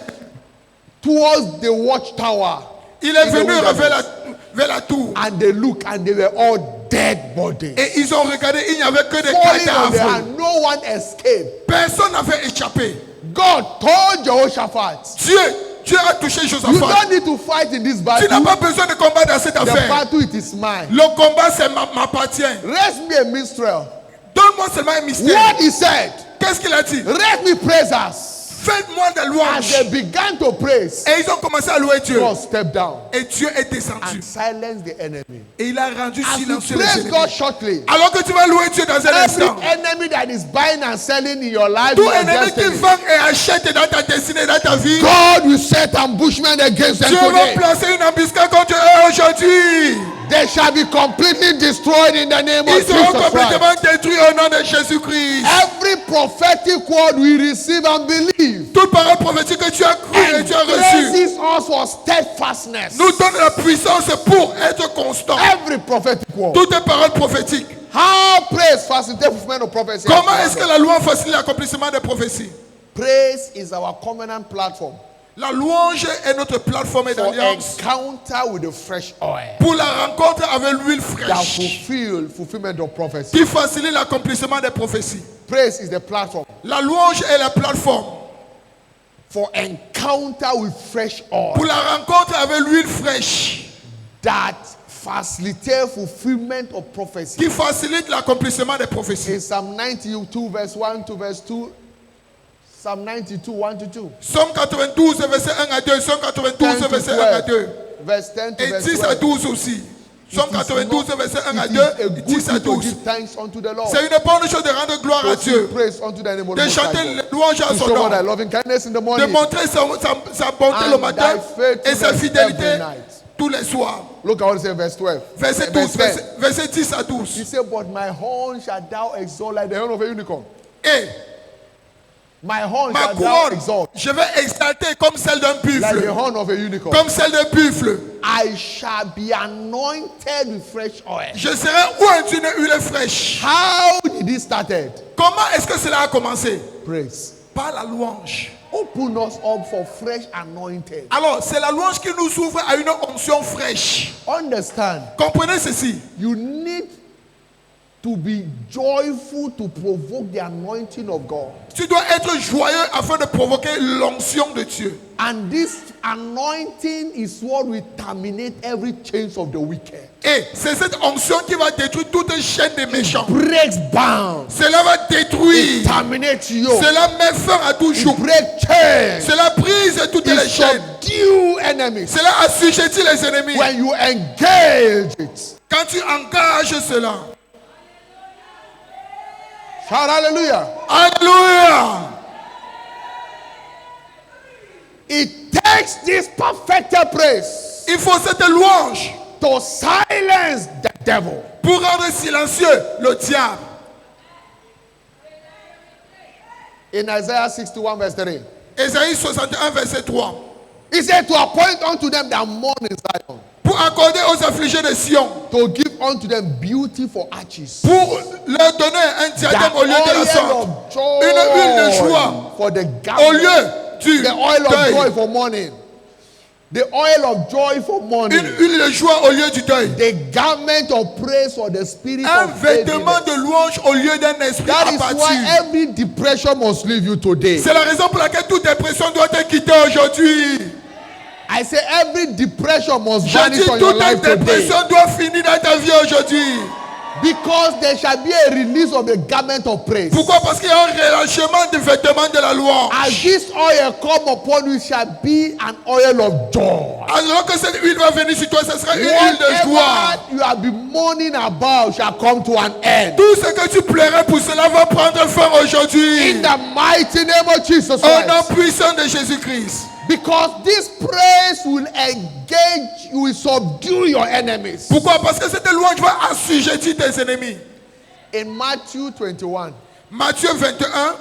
B: towards the watchtower,
A: il est
B: in the
A: venu
B: wilderness,
A: vers la tour.
B: and they looked and they were all dead bodies.
A: Et ils ont regardé, il n'y avait que des
B: Falling on their
A: cadavres.
B: hand, no one escaped.
A: Personne n'avait échappé.
B: God told Jehoshaphat,
A: Dieu a touché
B: You
A: Josaphat.
B: don't need to fight in this
A: Tu
B: battle.
A: n'as pas besoin de combattre dans cette
B: The
A: affaire.
B: battle, it is mine.
A: Le combat, c'est m'appartient.
B: Raise me a minstrel.
A: Donne-moi seulement un mystère.
B: What he said.
A: Qu'est-ce qu'il a dit?
B: Raise me praisers.
A: Faites-moi des
B: As
A: louanges.
B: they began to praise,
A: Et ils ont commencé à louer Dieu.
B: God stepped down
A: Et Dieu est descendu.
B: and silenced the enemy.
A: Et il a rendu
B: As you
A: silencieux les
B: praise God
A: ennemis.
B: shortly,
A: Alors que tu vas louer Dieu dans un
B: every
A: instant,
B: enemy that is buying and selling in your life,
A: tout
B: your
A: ennemi qui
B: destiny,
A: vend et achète dans ta destinée, dans ta vie,
B: God will set ambushment against them
A: Dieu va
B: today.
A: placer une embuscade contre eux aujourd'hui.
B: They shall be completely destroyed in the name of
A: Ils seront
B: Jesus Christ.
A: complètement détruits au nom de Jésus-Christ.
B: Every prophetic word we receive and believe
A: Toute parole prophétique que tu as cru et tu as reçue
B: praises us for steadfastness.
A: nous donne la puissance pour être constant.
B: Every prophetic word.
A: Toutes les paroles prophétiques.
B: How praise facilitates fulfillment of prophecy?
A: Comment est-ce que la louange facilite l'accomplissement des prophéties?
B: Praise is our covenant platform
A: La louange est notre plateforme
B: for
A: d'alliance
B: encounter with the fresh oil
A: pour la rencontre avec l'huile
B: that
A: fraîche
B: fulfillment of prophecy.
A: qui facilite l'accomplissement des prophéties.
B: Praise is the platform
A: La louange est la plateforme
B: for encounter with fresh oil
A: pour la rencontre avec l'huile fraîche
B: that facilitates fulfillment of prophecy.
A: qui facilite l'accomplissement des prophéties.
B: In Psalm 92 verse 1 to verse 2, Psalm 92 1 to 2,
A: Somme 92, verset 1 à 2. Somme
B: 10
A: 92,
B: to
A: verset 1 à 2.
B: 12, verse 10 to
A: Et
B: verse
A: 10 à
B: 12.
A: 12 aussi. Somme 92, verset 1 à
B: It
A: 2.
B: is a
A: Et
B: good
A: 10 à
B: thing to
A: 12.
B: give thanks unto the Lord.
A: C'est une bonne chose de rendre gloire à
B: To sing
A: Dieu.
B: praise unto the name of the
A: De
B: Most High
A: chanter
B: God.
A: les louanges à
B: To
A: son
B: show what thy
A: nom.
B: loving kindness in the
A: De
B: morning.
A: montrer sa bonté
B: And
A: le matin
B: thy faithfulness
A: et sa fidélité
B: every night.
A: tous les soirs.
B: Look at what it says, verse 12.
A: Verset
B: Verse
A: 12,
B: 10.
A: verset 10 à
B: He
A: 12.
B: said, but my horn shall thou exalt like the horn of a unicorn.
A: Et
B: My horn
A: ma
B: shall thou
A: couronne,
B: exalt
A: je vais exalter comme celle d'un
B: like the
A: buffle.
B: horn of a unicorn.
A: Comme celle d'un buffle.
B: I shall be anointed with fresh oil.
A: Je serai oint d'une huile fraîche.
B: How did it started?
A: Comment est-ce que cela a commencé?
B: Praise.
A: Par la louange.
B: Open us up for fresh anointed.
A: Alors, c'est la louange qui nous ouvre à une onction fraîche.
B: Understand,
A: Comprenez ceci.
B: you need to be joyful to provoke the anointing of God.
A: Tu dois être joyeux afin de provoquer l'onction de Dieu.
B: And this anointing is what will terminate every chains of the wicked.
A: Et c'est cette onction qui va détruire toute chaîne des méchants.
B: Breaks bounds.
A: Cela va détruire.
B: Terminate you.
A: Cela met fin à tout joug.
B: Break chains.
A: Cela brise toutes les
B: It
A: chaînes.
B: subdue enemies.
A: Cela assujettit les ennemis.
B: When you engage it.
A: Quand tu engages cela.
B: Shout hallelujah.
A: Alléluia.
B: It takes this perfected praise
A: Il faut cette louange
B: to silence the devil.
A: pour rendre silencieux le diable.
B: In Isaiah 61 verse 3.
A: Ésaïe 61, verset 3.
B: He said to appoint unto them that mourn in Zion,
A: Pour accorder aux affligés de Sion,
B: to give unto them beauty for arches,
A: pour leur donner un
B: the
A: diadème au lieu de la
B: oil
A: sorte,
B: of joy
A: une huile de joie
B: for the
A: au
B: garment,
A: lieu du
B: the oil of joy
A: deuil,
B: for mourning, the oil of joy for mourning,
A: une huile de joie au lieu du deuil,
B: the garment of praise for the spirit
A: un
B: of
A: vêtement
B: heaviness.
A: de louange au lieu d'un esprit
B: That is
A: abattu.
B: why every depression must leave you today.
A: C'est la raison pour laquelle toute dépression doit te quitter aujourd'hui.
B: I say every depression must
A: Je
B: vanish
A: dis
B: from your
A: toute
B: life today.
A: dépression doit finir dans ta vie aujourd'hui.
B: Because there shall be a release of the garment of praise.
A: Pourquoi? Parce qu'il y a un relâchement du vêtement de la louange.
B: As this oil come upon you, shall be an oil of joy.
A: Alors que cette huile va venir sur toi, ce sera une huile de joie.
B: Whatever you have been mourning about shall come to an end.
A: Tout ce que tu plairais pour cela va prendre fin aujourd'hui.
B: In the mighty name of Jesus
A: Au nom
B: Christ.
A: puissant de Jésus-Christ.
B: Because this praise will engage, you will subdue your enemies.
A: Pourquoi? Parce que cette louange va assujettir tes ennemis.
B: In Matthew 21,
A: Matthieu 21,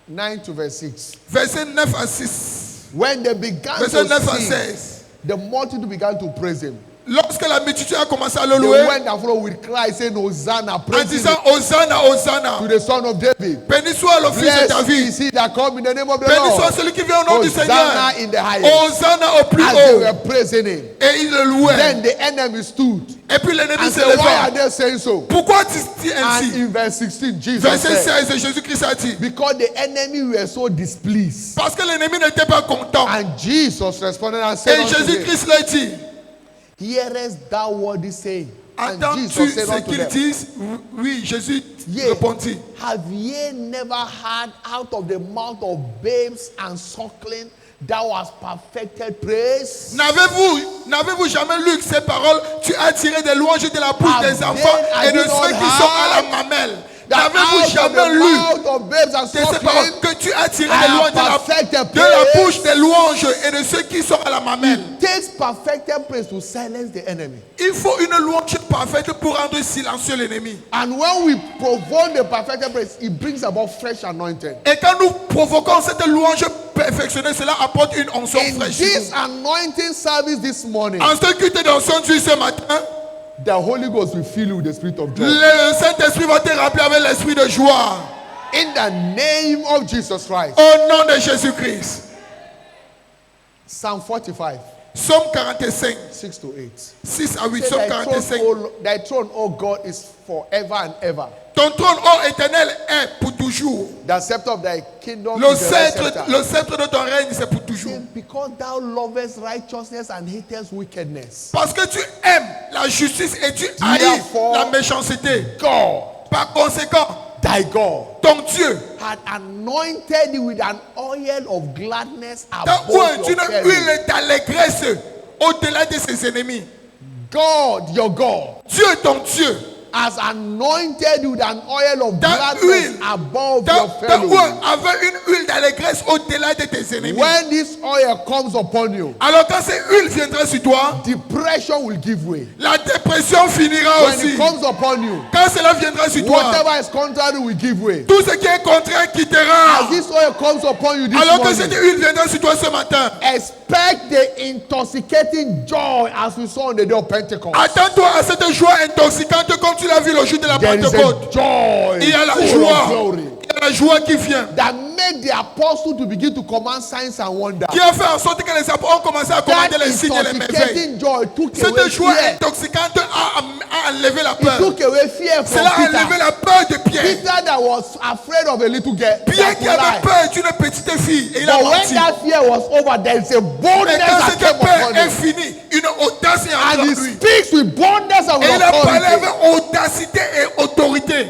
B: 9 to verse 6.
A: verset 9 à 6.
B: When they began
A: Verset 9
B: to
A: à
B: sing,
A: 16.
B: the multitude began to praise him.
A: Lorsque la multitude a commencé à le
B: They
A: louer,
B: went and followed with cry saying, Hosanna,
A: en
B: praise
A: disant
B: him
A: Hosanna, Hosanna,
B: to the son of David.
A: béni soit le fils de
B: Blessed
A: David,
B: is he that come in the name of the
A: béni soit
B: Lord.
A: celui qui vient au nom du Seigneur.
B: Hosanna in the highest.
A: Hosanna au plus
B: As they
A: haut.
B: were praising him,
A: Et il le louait.
B: then the enemy stood
A: Et Et puis l'ennemi
B: And
A: se
B: say, why are
A: leva.
B: they saying so?
A: Pourquoi dis-tu
B: And
A: ainsi?
B: in verse 16, Jesus
A: Verset
B: said,
A: 16, Jésus-Christ a dit.
B: because the enemy were so displeased.
A: Parce que l'ennemi n'était pas content.
B: And Jesus responded and said
A: Et
B: unto him,
A: Jésus-Christ l'a dit.
B: hearest thou what he say? And
A: Entends-tu
B: Jesus said
A: ce
B: unto
A: qu'ils
B: them,
A: disent? Oui, Jésus
B: Yea,
A: répondit.
B: have ye never heard out of the mouth of babes and suckling thou hast perfected praise?
A: N'avez-vous jamais lu ces paroles? Tu as tiré des louanges de la bouche
B: Have
A: des enfants
B: they-
A: et de
B: have you
A: ceux
B: not
A: qui sont à la
B: heard
A: mamelle.
B: That
A: N'avez-vous
B: out of
A: jamais
B: the
A: lu
B: mouth of babes and
A: de ces paroles
B: suckling
A: que tu as tiré
B: I
A: des louanges
B: have perfected
A: de la
B: praise.
A: bouche des louanges et de ceux qui sont à la mamelle?
B: takes perfected praise to silence the enemy.
A: Il faut une louange parfaite pour rendre silencieux l'ennemi.
B: And when we provoke the perfected praise, it brings about fresh anointing.
A: Et quand nous provoquons cette louange perfectionnée, cela apporte une onction
B: In
A: fraîche.
B: this anointing service this morning,
A: En ce qui te donne ce matin,
B: the Holy Ghost will fill you with the spirit of joy.
A: le Saint-Esprit va te remplir avec l'esprit de joie.
B: In the name of Jesus Christ.
A: Au nom de Jésus-Christ.
B: Psalm 45,
A: Psaume 45,
B: 6 to 8.
A: 6 à 8.
B: Say,
A: Psaume
B: thy
A: 45.
B: thy throne, O God, is forever and ever.
A: Ton trône, ô éternel, est pour toujours.
B: The scepter of thy kingdom
A: Le
B: is the right
A: sceptre,
B: scepter.
A: le sceptre de ton règne, c'est pour toujours.
B: Say, because thou lovest righteousness and hatest wickedness.
A: Parce que tu aimes la justice et tu haïs
B: Therefore,
A: la méchanceté.
B: God,
A: Par conséquent,
B: thy God,
A: ton Dieu
B: had anointed thee with an oil of gladness
A: t'a
B: above
A: oint
B: your
A: une
B: fellows.
A: huile d'allégresse au-delà de ses ennemis.
B: God, your God,
A: Dieu, ton Dieu,
B: has anointed you with an oil of
A: t'a
B: gladness above
A: t'a
B: your fellows.
A: oint avec une huile d'allégresse au-delà de tes ennemis.
B: When this oil comes upon you,
A: Alors quand cette huile viendra sur toi,
B: depression will give way.
A: la dépression finira
B: When
A: aussi.
B: it comes upon you,
A: Quand cela viendra sur toi,
B: whatever is contrary will give way.
A: tout ce qui est contraire quittera.
B: As this oil comes upon you this
A: Alors que cette
B: morning,
A: huile viendra sur toi ce matin,
B: expect the intoxicating joy as we saw on the day of Pentecost.
A: attends-toi à cette joie intoxicante comme tu l'as vu le jour de la
B: There is a
A: Pentecôte.
B: joy
A: Il y a la
B: full
A: joie.
B: of glory
A: Il y a la joie qui vient.
B: that made the apostle to begin to command signs and wonders.
A: Qui a fait en sorte que les apôtres ont commencé à commander
B: That
A: les signes et les merveilles.
B: intoxicating joy took away
A: Cette joie
B: fear.
A: intoxicante a enlevé la
B: It
A: peur.
B: took away fear from
A: Cela a enlevé
B: Peter.
A: la peur de Pierre.
B: Peter that was afraid of a little girl.
A: Pierre
B: that
A: qui
B: could
A: avait
B: lie.
A: peur d'une petite fille et il a
B: But when
A: menti.
B: that fear was over, there is a
A: Et
B: boldness
A: quand
B: that
A: cette
B: came
A: peur
B: upon
A: est
B: him.
A: finie, une audace est entrée
B: And he
A: en lui.
B: speaks with boldness and
A: Et
B: with
A: il a parlé
B: authority.
A: avec audacité et autorité.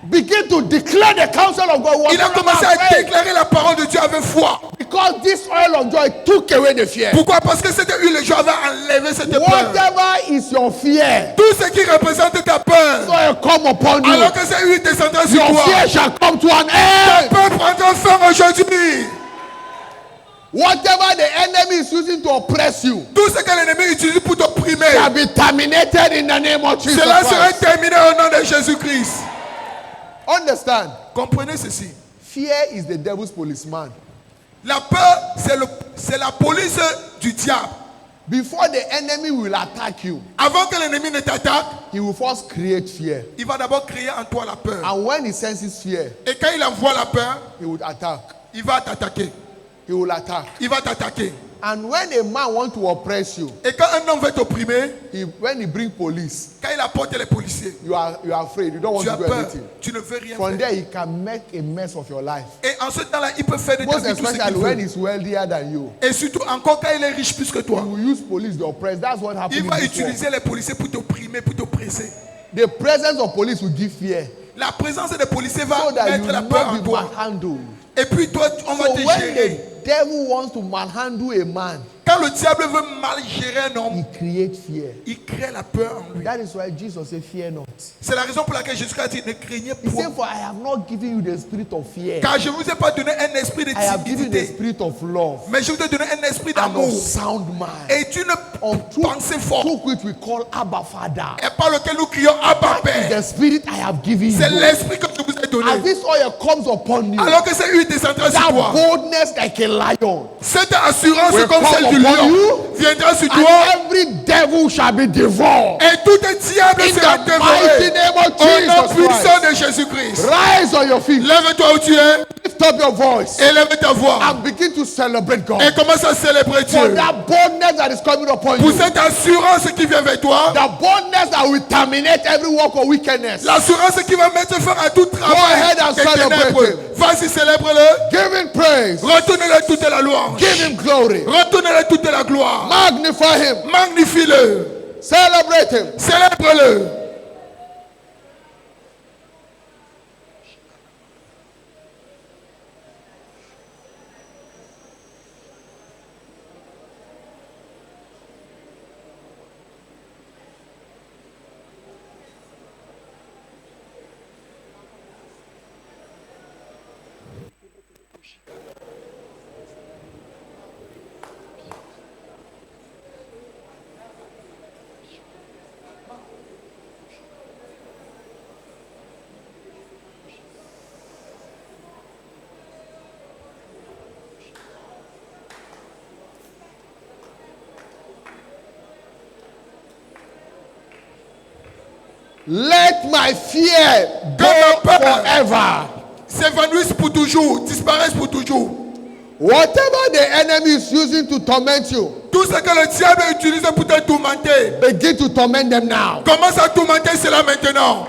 B: Begin to declare the counsel of God.
A: Il a
B: Whatever
A: commencé à
B: afraid,
A: déclarer la parole de Dieu avec foi.
B: because this oil of joy took away the fear.
A: Pourquoi? Parce que cette huile de joie va enlever cette peur.
B: Whatever is your fear,
A: Tout ce qui représente ta peur.
B: oil come upon you.
A: Alors que cette huile descendra sur
B: Your
A: toi,
B: fear shall come to an
A: ta
B: end.
A: peur prendra fin aujourd'hui.
B: Whatever the enemy is using to oppress you
A: Tout ce que l'ennemi utilise pour t'opprimer,
B: shall be terminated in the name of Jesus
A: cela sera
B: Christ.
A: terminé au nom de Jésus-Christ.
B: Understand?
A: Comprenez ceci.
B: Fear is the devil's policeman.
A: La peur, c'est la police du diable.
B: Before the enemy will attack you,
A: Avant que l'ennemi ne t'attaque,
B: he will first create fear.
A: il va d'abord créer en toi la peur.
B: And when he senses fear,
A: Et quand il envoie la peur,
B: he will attack.
A: il va t'attaquer.
B: He will attack.
A: Il va t'attaquer.
B: And when a man wants to oppress you,
A: Et quand un homme veut t'opprimer,
B: when he brings police,
A: quand il apporte les policiers,
B: you are afraid. You don't want
A: tu
B: to
A: as
B: do
A: peur,
B: anything.
A: tu ne veux rien
B: From
A: faire.
B: there, he can make a mess of your life.
A: Et en ce temps-là, il peut faire de ta
B: Most
A: vie tout ce
B: especially
A: qu'il
B: when
A: veut.
B: he's wealthier than you.
A: Et surtout, encore quand il est riche plus que toi,
B: He will use police to oppress. That's what happened
A: il
B: in
A: va
B: this world.
A: utiliser les policiers pour t'opprimer, pour t'oppresser.
B: The presence of police will give fear
A: La présence des policiers va
B: so that you
A: mettre
B: will
A: la peur en
B: not be
A: toi.
B: manhandled.
A: Et puis toi, on va
B: So
A: te
B: when
A: gérer.
B: the devil wants to manhandle a man,
A: Quand le diable veut mal gérer un homme,
B: he creates fear.
A: il crée la peur en lui.
B: That is why Jesus said, fear not.
A: C'est la raison pour laquelle Jésus a dit, ne craignez
B: He
A: point.
B: said, for I have not given you the spirit of fear.
A: Car je ne vous ai pas donné un esprit de
B: I have given you the
A: timidité,
B: spirit of love
A: mais je vous ai donné un esprit
B: and
A: d'amour
B: of sound mind.
A: et d'une
B: On
A: pensée forte.
B: through which we call Abba Father.
A: Et par lequel nous crions Abba Père.
B: The spirit I have given
A: C'est
B: you.
A: l'esprit que je vous ai
B: As
A: donné.
B: this oil comes upon you,
A: Alors que cette huile descendra sur
B: that
A: toi,
B: boldness like a lion,
A: cette assurance
B: will
A: comme
B: come
A: celle du
B: upon
A: lion
B: you,
A: viendra sur
B: and
A: toi
B: every devil shall be devoured.
A: et tout un diable
B: In
A: sera
B: the
A: dévoré
B: mighty name of
A: au nom
B: Jesus
A: puissant
B: Christ.
A: de Jésus-Christ.
B: Rise on your feet.
A: Lève-toi où tu es.
B: Lift Lift up your voice
A: Élève ta voix.
B: and begin to celebrate God.
A: Et commence à célébrer
B: For
A: Dieu.
B: that boldness that is coming upon
A: Pour
B: you.
A: cette assurance qui vient vers toi.
B: The boldness that will terminate every work of wickedness.
A: L'assurance qui va mettre fin à tout travail
B: ahead and
A: des
B: celebrate
A: ténèbres.
B: him.
A: Vas-y, célèbre-le.
B: Give him praise.
A: Retourne-le toute la louange.
B: Give him glory.
A: Retourne-le toute la gloire.
B: Magnify him.
A: Magnifie-le.
B: Celebrate him.
A: Célèbre-le.
B: Let my fear
A: Que
B: go
A: ma peur
B: forever.
A: s'évanouisse pour toujours, disparaisse pour toujours.
B: Whatever the enemy is using to torment you,
A: Tout ce que le diable utilise pour te tourmenter,
B: begin to torment them now.
A: commence à tourmenter cela maintenant.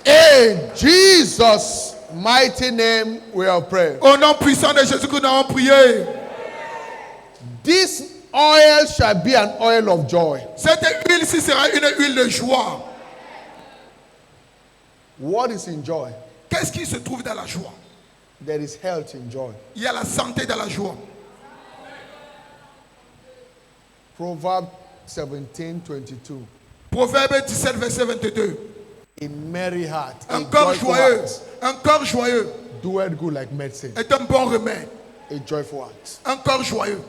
B: In Jesus' mighty name we are praying.
A: Au nom puissant de Jésus que nous avons prié.
B: This oil shall be an oil of joy.
A: Cette huile-ci sera une huile de joie.
B: What is in joy?
A: Qu'est-ce qui se trouve dans la joie?
B: There is health in joy.
A: Il y a la santé dans la joie.
B: Proverbs 17:22.
A: Proverbe 17, verset 22.
B: A merry heart,
A: Un
B: a
A: corps
B: joyful
A: joyeux,
B: heart,
A: un corps joyeux
B: doeth good like medicine.
A: est un bon remède.
B: A joyful heart.
A: Un corps joyeux.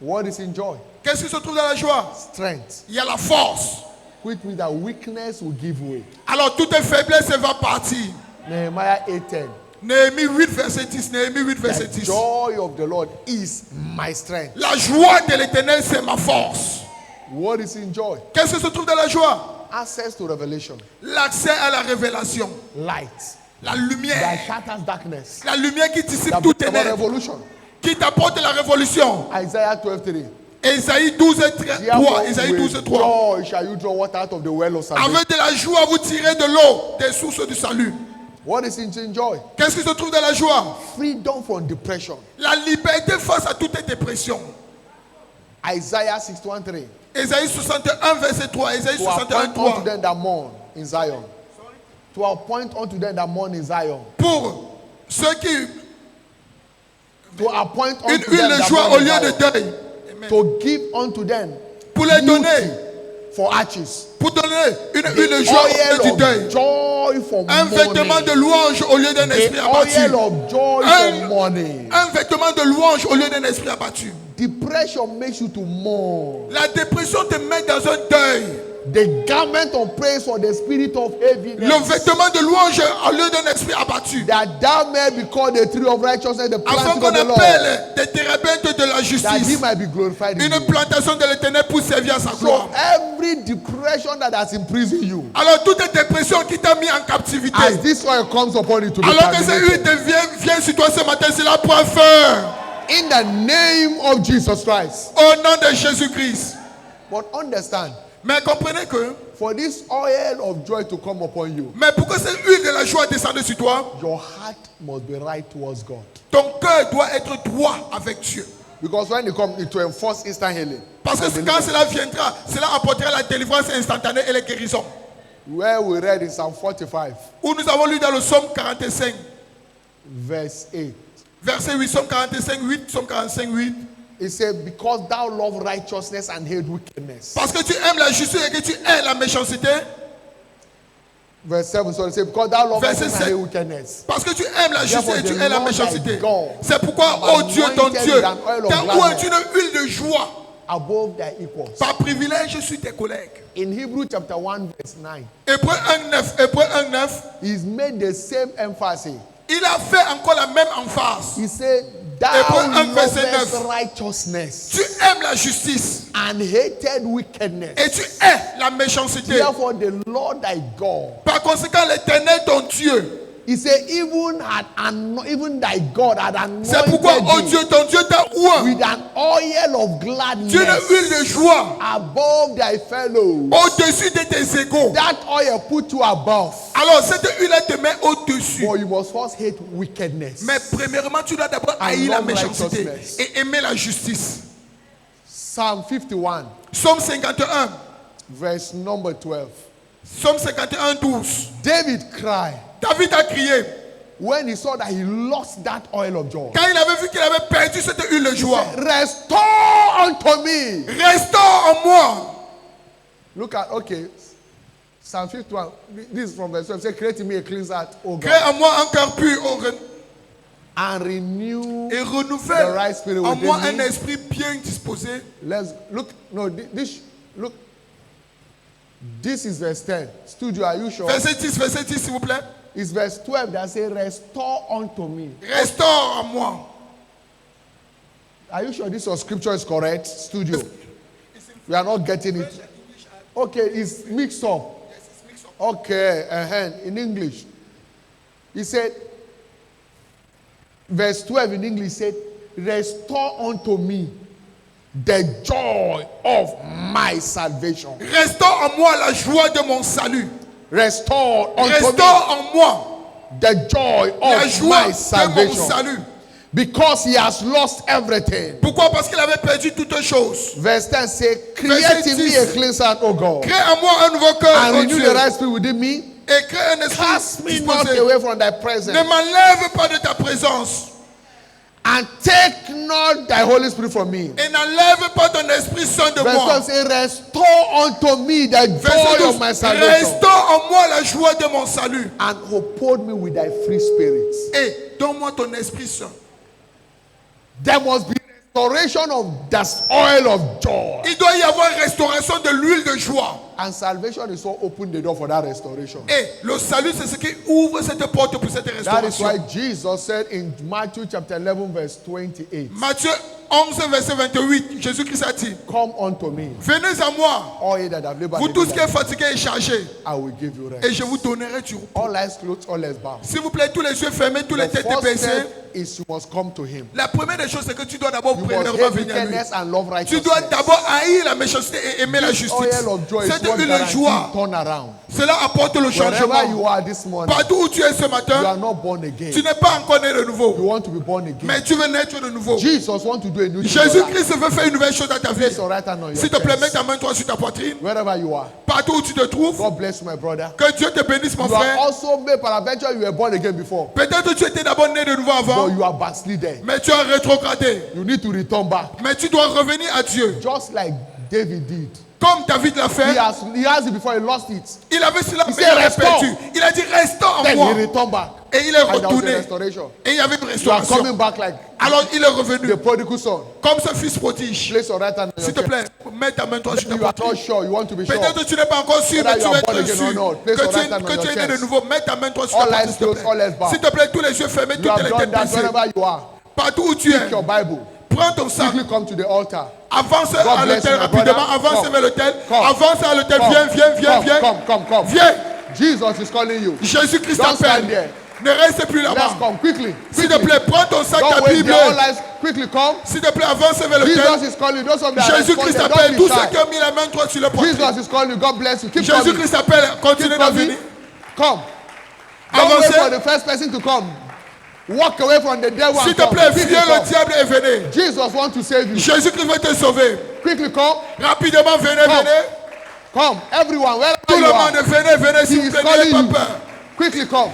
B: What is in joy?
A: Qu'est-ce qui se trouve dans la joie?
B: Strength.
A: Il y a la force.
B: Which means that weakness will give way.
A: Alors toute faiblesse va partir.
B: Nehemiah 8:10.
A: Néhémie 8, verset 10. Néhémie 8, verset
B: The
A: 10.
B: joy of the Lord is my strength.
A: La joie de l'Éternel, c'est ma force.
B: What is in joy?
A: Qu'est-ce qui se trouve dans la joie?
B: Access to revelation.
A: L'accès à la révélation.
B: Light.
A: La
B: That
A: lumière.
B: shatters darkness.
A: La lumière qui dissipe
B: That
A: toute
B: brings about
A: ténèbres.
B: revolution.
A: Qui t'apporte la révolution.
B: Isaiah 12:3.
A: Ésaïe 12, 3. Ésaïe 12, 3.
B: Joy shall you draw water out of the well of salvation.
A: Avec de la joie, vous tirez de l'eau des sources du salut.
B: What is in joy?
A: Qu'est-ce qui se trouve dans la joie?
B: Freedom from depression.
A: La liberté face à toute dépression.
B: Isaiah 61:3.
A: Ésaïe 61, verset 3. Ésaïe
B: To
A: 61,
B: appoint unto
A: 3.
B: them that mourn in Zion. To appoint unto them that mourn in Zion.
A: Pour ceux qui.
B: To appoint
A: Une
B: unto
A: huile
B: them
A: de
B: that
A: joie
B: mourn
A: au
B: in
A: lieu de
B: Zion.
A: deuil.
B: To give unto them
A: Pour les donner.
B: beauty for ashes.
A: Pour donner une huile de joie au lieu du
B: Oil
A: deuil.
B: of joy for
A: Un vêtement
B: mourning.
A: de louange au lieu d'un esprit
B: The
A: abattu.
B: oil of joy for mourning.
A: Un vêtement de louange au lieu d'un esprit abattu.
B: Depression makes you to mourn.
A: La dépression te met dans un deuil.
B: The garment of praise for the spirit of heaviness.
A: le vêtement de louange au lieu d'un esprit abattu.
B: That thou may be called the tree of righteousness, the
A: Afin
B: planting
A: qu'on
B: of the Lord.
A: appelle des térébintes de la
B: That he
A: justice.
B: might be glorified in
A: Une
B: you.
A: plantation de l'éternel pour servir à sa
B: So
A: gloire.
B: every depression that has imprisoned you,
A: Alors toute dépression qui t'a mis en captivité,
B: as this oil comes upon you to be
A: alors que cette huile
B: terminated.
A: vient sur toi ce matin, cela prend fin.
B: In the name of Jesus Christ.
A: Au nom de Jésus-Christ.
B: But understand,
A: Mais comprenez que,
B: for this oil of joy to come upon you,
A: mais pour que cette huile de la joie descende sur toi,
B: your heart must be right towards God.
A: ton cœur doit être droit avec Dieu.
B: Because when it comes, it will enforce instant healing.
A: Parce que
B: and
A: quand
B: deliverance.
A: cela viendra, cela apportera la délivrance instantanée et les guérisons.
B: Where we read in Psalm 45,
A: Où nous avons lu dans le psaume 45,
B: verse 8,
A: verset 8, psaume 45, 8, psaume 45, 8.
B: it said, because thou love righteousness and hate wickedness.
A: Parce que tu aimes la justice et que tu hais la méchanceté.
B: Verse 7, so it said, because thou love
A: Verset
B: righteousness and
A: 7.
B: hate wickedness.
A: Parce que tu aimes la justice et
B: Therefore,
A: tu
B: the
A: hais la
B: Lord
A: méchanceté.
B: thy God
A: C'est pourquoi, oh Dieu, ton
B: anointed
A: Dieu,
B: with an oil of
A: t'a
B: gladness
A: oint une huile de joie.
B: above thy equals.
A: Par privilège, je suis tes collègues.
B: In Hebrew chapter 1, verse 9,
A: Hébreu 1.9, Hébreu 1.9,
B: he's made the same emphasis.
A: il a fait encore la même emphase.
B: He said,
A: Hébreux
B: thou
A: 1, verset
B: lovest
A: 9.
B: righteousness
A: Tu aimes la justice
B: and hated wickedness.
A: et tu hais la méchanceté.
B: Therefore, the Lord thy God,
A: Par conséquent, l'Éternel, ton Dieu,
B: he said, even thy God had
A: c'est pourquoi, oh
B: anointed
A: Dieu,
B: thee
A: ton Dieu t'a oint
B: with an oil of
A: d'une
B: gladness
A: huile de joie
B: above thy fellows.
A: au-dessus de tes égaux.
B: That oil put you above.
A: Alors, cette huile te met au-dessus.
B: But you must first hate wickedness.
A: Mais premièrement, tu dois d'abord
B: I
A: haïr la
B: love
A: méchanceté
B: righteousness.
A: et aimer la justice.
B: Psalm 51,
A: Psaume 51,
B: verse number 12.
A: Psaume 51, 12.
B: David cried
A: David a crié
B: when he saw that he lost that oil of joy.
A: quand il avait vu qu'il avait perdu cette huile de joie.
B: Restore unto me.
A: Restaure en moi.
B: Look at, okay, Psalm 51. This is from verse 12. Say, create in me a clean heart, O
A: Crée
B: God,
A: en moi un cœur pur
B: and renew.
A: et renouvelle
B: The right spirit
A: en
B: within
A: moi
B: me.
A: un esprit bien disposé.
B: Let's look. No, look. This is verse 10. Studio, are you sure?
A: Verset 10, s'il vous plaît.
B: It's verse 12 that says, restore unto me.
A: Restaure en moi.
B: Are you sure this your scripture is correct? Studio. We are not getting it. Okay, it's mixed up. Okay, in English. He said, verse 12 in English said, restore unto me the joy of my salvation.
A: Restaure en moi la joie de mon salut.
B: Restore unto
A: Restaure en moi
B: me the joy
A: la
B: of
A: joie
B: my
A: de mon
B: salvation.
A: salut.
B: Because he has lost everything.
A: Pourquoi? Parce qu'il avait perdu toutes choses.
B: Verse 10 says, create
A: Verset
B: in me
A: 10.
B: a clean heart, O God,
A: Crée en moi un nouveau cœur,
B: and
A: oh
B: renew
A: Dieu,
B: the right spirit within me.
A: et crée un esprit
B: Cast me not
A: disposé.
B: away from thy presence,
A: Ne m'enlève pas de ta présence
B: and take not thy Holy Spirit from me.
A: et n'enlève pas ton esprit saint de
B: Verse
A: moi.
B: 12 says, restore unto me the
A: Verset
B: joy
A: 12,
B: of my salvation,
A: restaure en moi la joie de mon salut
B: and uphold me with thy free spirit.
A: et donne-moi ton esprit saint.
B: There must be restoration of that oil of joy.
A: Il doit y avoir restauration de l'huile de joie.
B: And salvation is what opened the door for that restoration.
A: Et le salut, c'est ce qui ouvre cette porte pour cette
B: That is
A: restauration.
B: why Jesus said in Matthew chapter 11 verse 28,
A: Matthieu 11, verset 28, Jésus-Christ a dit,
B: come unto me,
A: venez à moi,
B: all ye that have labored
A: vous
B: and
A: tous qui êtes
B: heavy
A: fatigués et chargés,
B: laden, I will give you
A: et
B: rest.
A: je vous donnerai du repos.
B: All eyes closed, all eyes bowed.
A: S'il vous plaît, tous les yeux fermés, tous les
B: The
A: têtes
B: first
A: baissées.
B: step is you must come to him.
A: La première des choses, c'est que tu dois d'abord
B: You must
A: premièrement
B: hate
A: venir à lui.
B: wickedness and love
A: Tu dois
B: righteousness.
A: d'abord haïr la méchanceté et aimer la
B: This
A: justice.
B: oil of joy is
A: Cette
B: what
A: huile de
B: guarantees
A: joie,
B: turn around.
A: cela apporte le
B: Wherever
A: changement.
B: you are this morning,
A: Partout où tu es ce
B: you
A: matin,
B: are not born again.
A: tu n'es pas encore né de
B: You
A: nouveau,
B: want to be born again.
A: mais tu veux naître de nouveau.
B: Jesus wants to do a new thing. in your life.
A: Jésus-Christ veut faire une nouvelle chose dans ta vie.
B: Place your right hand on your
A: S'il te plaît, mets
B: chest.
A: ta main toi sur ta poitrine.
B: Wherever you are.
A: Partout où tu te trouves,
B: God bless you, my brother.
A: que Dieu te bénisse, mon
B: You are
A: frère.
B: also made peradventure you were born again before,
A: Peut-être que tu étais d'abord né de nouveau
B: but
A: avant,
B: you are backslidden.
A: mais tu as rétrogradé.
B: You need to return back,
A: Mais tu dois revenir à Dieu.
B: just like David did.
A: Comme David l'a fait,
B: He has it before he lost it.
A: il avait cela,
B: He
A: mais il
B: said,
A: a
B: restore.
A: perdu. Il a dit, restaure en
B: Then
A: moi.
B: he returned back.
A: Et il est
B: And there was a
A: retourné.
B: restoration.
A: Et il y avait une
B: You are
A: restauration.
B: coming back like
A: Alors il est
B: The
A: revenu.
B: prodigal son.
A: Comme ce fils prodige.
B: Place your right hand on
A: S'il
B: your
A: te
B: chest.
A: plaît, mets ta main toi sur ta
B: You are not
A: poitrine.
B: sure. You want to be sure.
A: Peut-être que tu n'es pas encore sûr, mais
B: Whether
A: tu
B: you
A: vas
B: are born
A: être
B: again or
A: sûr
B: not, place your right hand on
A: que tu
B: your
A: es né de
B: chest.
A: nouveau. Mets ta main toi sur
B: All
A: ta
B: eyes
A: poitrine, s'il te
B: closed, all
A: plaît.
B: eyes bowed.
A: S'il te plaît, tous les yeux fermés,
B: You
A: toutes
B: have
A: les
B: done
A: têtes
B: that
A: baissées.
B: wherever you are.
A: Partout où tu es,
B: Take your Bible.
A: prends ton sac.
B: Quickly come to the altar.
A: Avance
B: God
A: à
B: bless
A: l'hôtel
B: you, my
A: rapidement.
B: brother.
A: Avance
B: Come.
A: vers l'hôtel.
B: Come.
A: Avance à l'hôtel.
B: Come.
A: Viens, viens, viens,
B: Come,
A: viens.
B: come.
A: Viens.
B: Jesus is calling you.
A: Jésus-Christ
B: Don't stand
A: t'appelle.
B: there.
A: Ne reste plus
B: Let's
A: là-bas.
B: come quickly.
A: S'il te plaît, prends ton sac, ta
B: Don't wait
A: Bible.
B: there. All eyes quickly come.
A: S'il te plaît, avance vers l'hôtel.
B: Jesus is calling. Those of you that are
A: Jésus-Christ
B: responding,
A: t'appelle.
B: don't
A: Tous
B: be
A: ceux qui
B: shy.
A: ont mis la main droite sur le poitrine.
B: Jesus is calling you. God bless you. Keep coming.
A: Jésus-Christ t'appelle. Continue
B: Keep
A: de
B: coming.
A: venir.
B: Come. Don't wait
A: Avancez.
B: for the first person to come. Walk away from the devil
A: S'il
B: and
A: te
B: come.
A: plaît,
B: Quickly
A: fuyez le
B: come.
A: diable et venez.
B: Jesus wants to save you.
A: Jésus-Christ veut te sauver.
B: Quickly come.
A: Rapidement, venez,
B: Come.
A: venez.
B: Come. Everyone, wherever
A: Tout
B: you
A: le
B: are.
A: monde, venez, venez,
B: He
A: s'il vous
B: is
A: plaît,
B: calling
A: n'ayez
B: you.
A: pas peur.
B: Quickly come.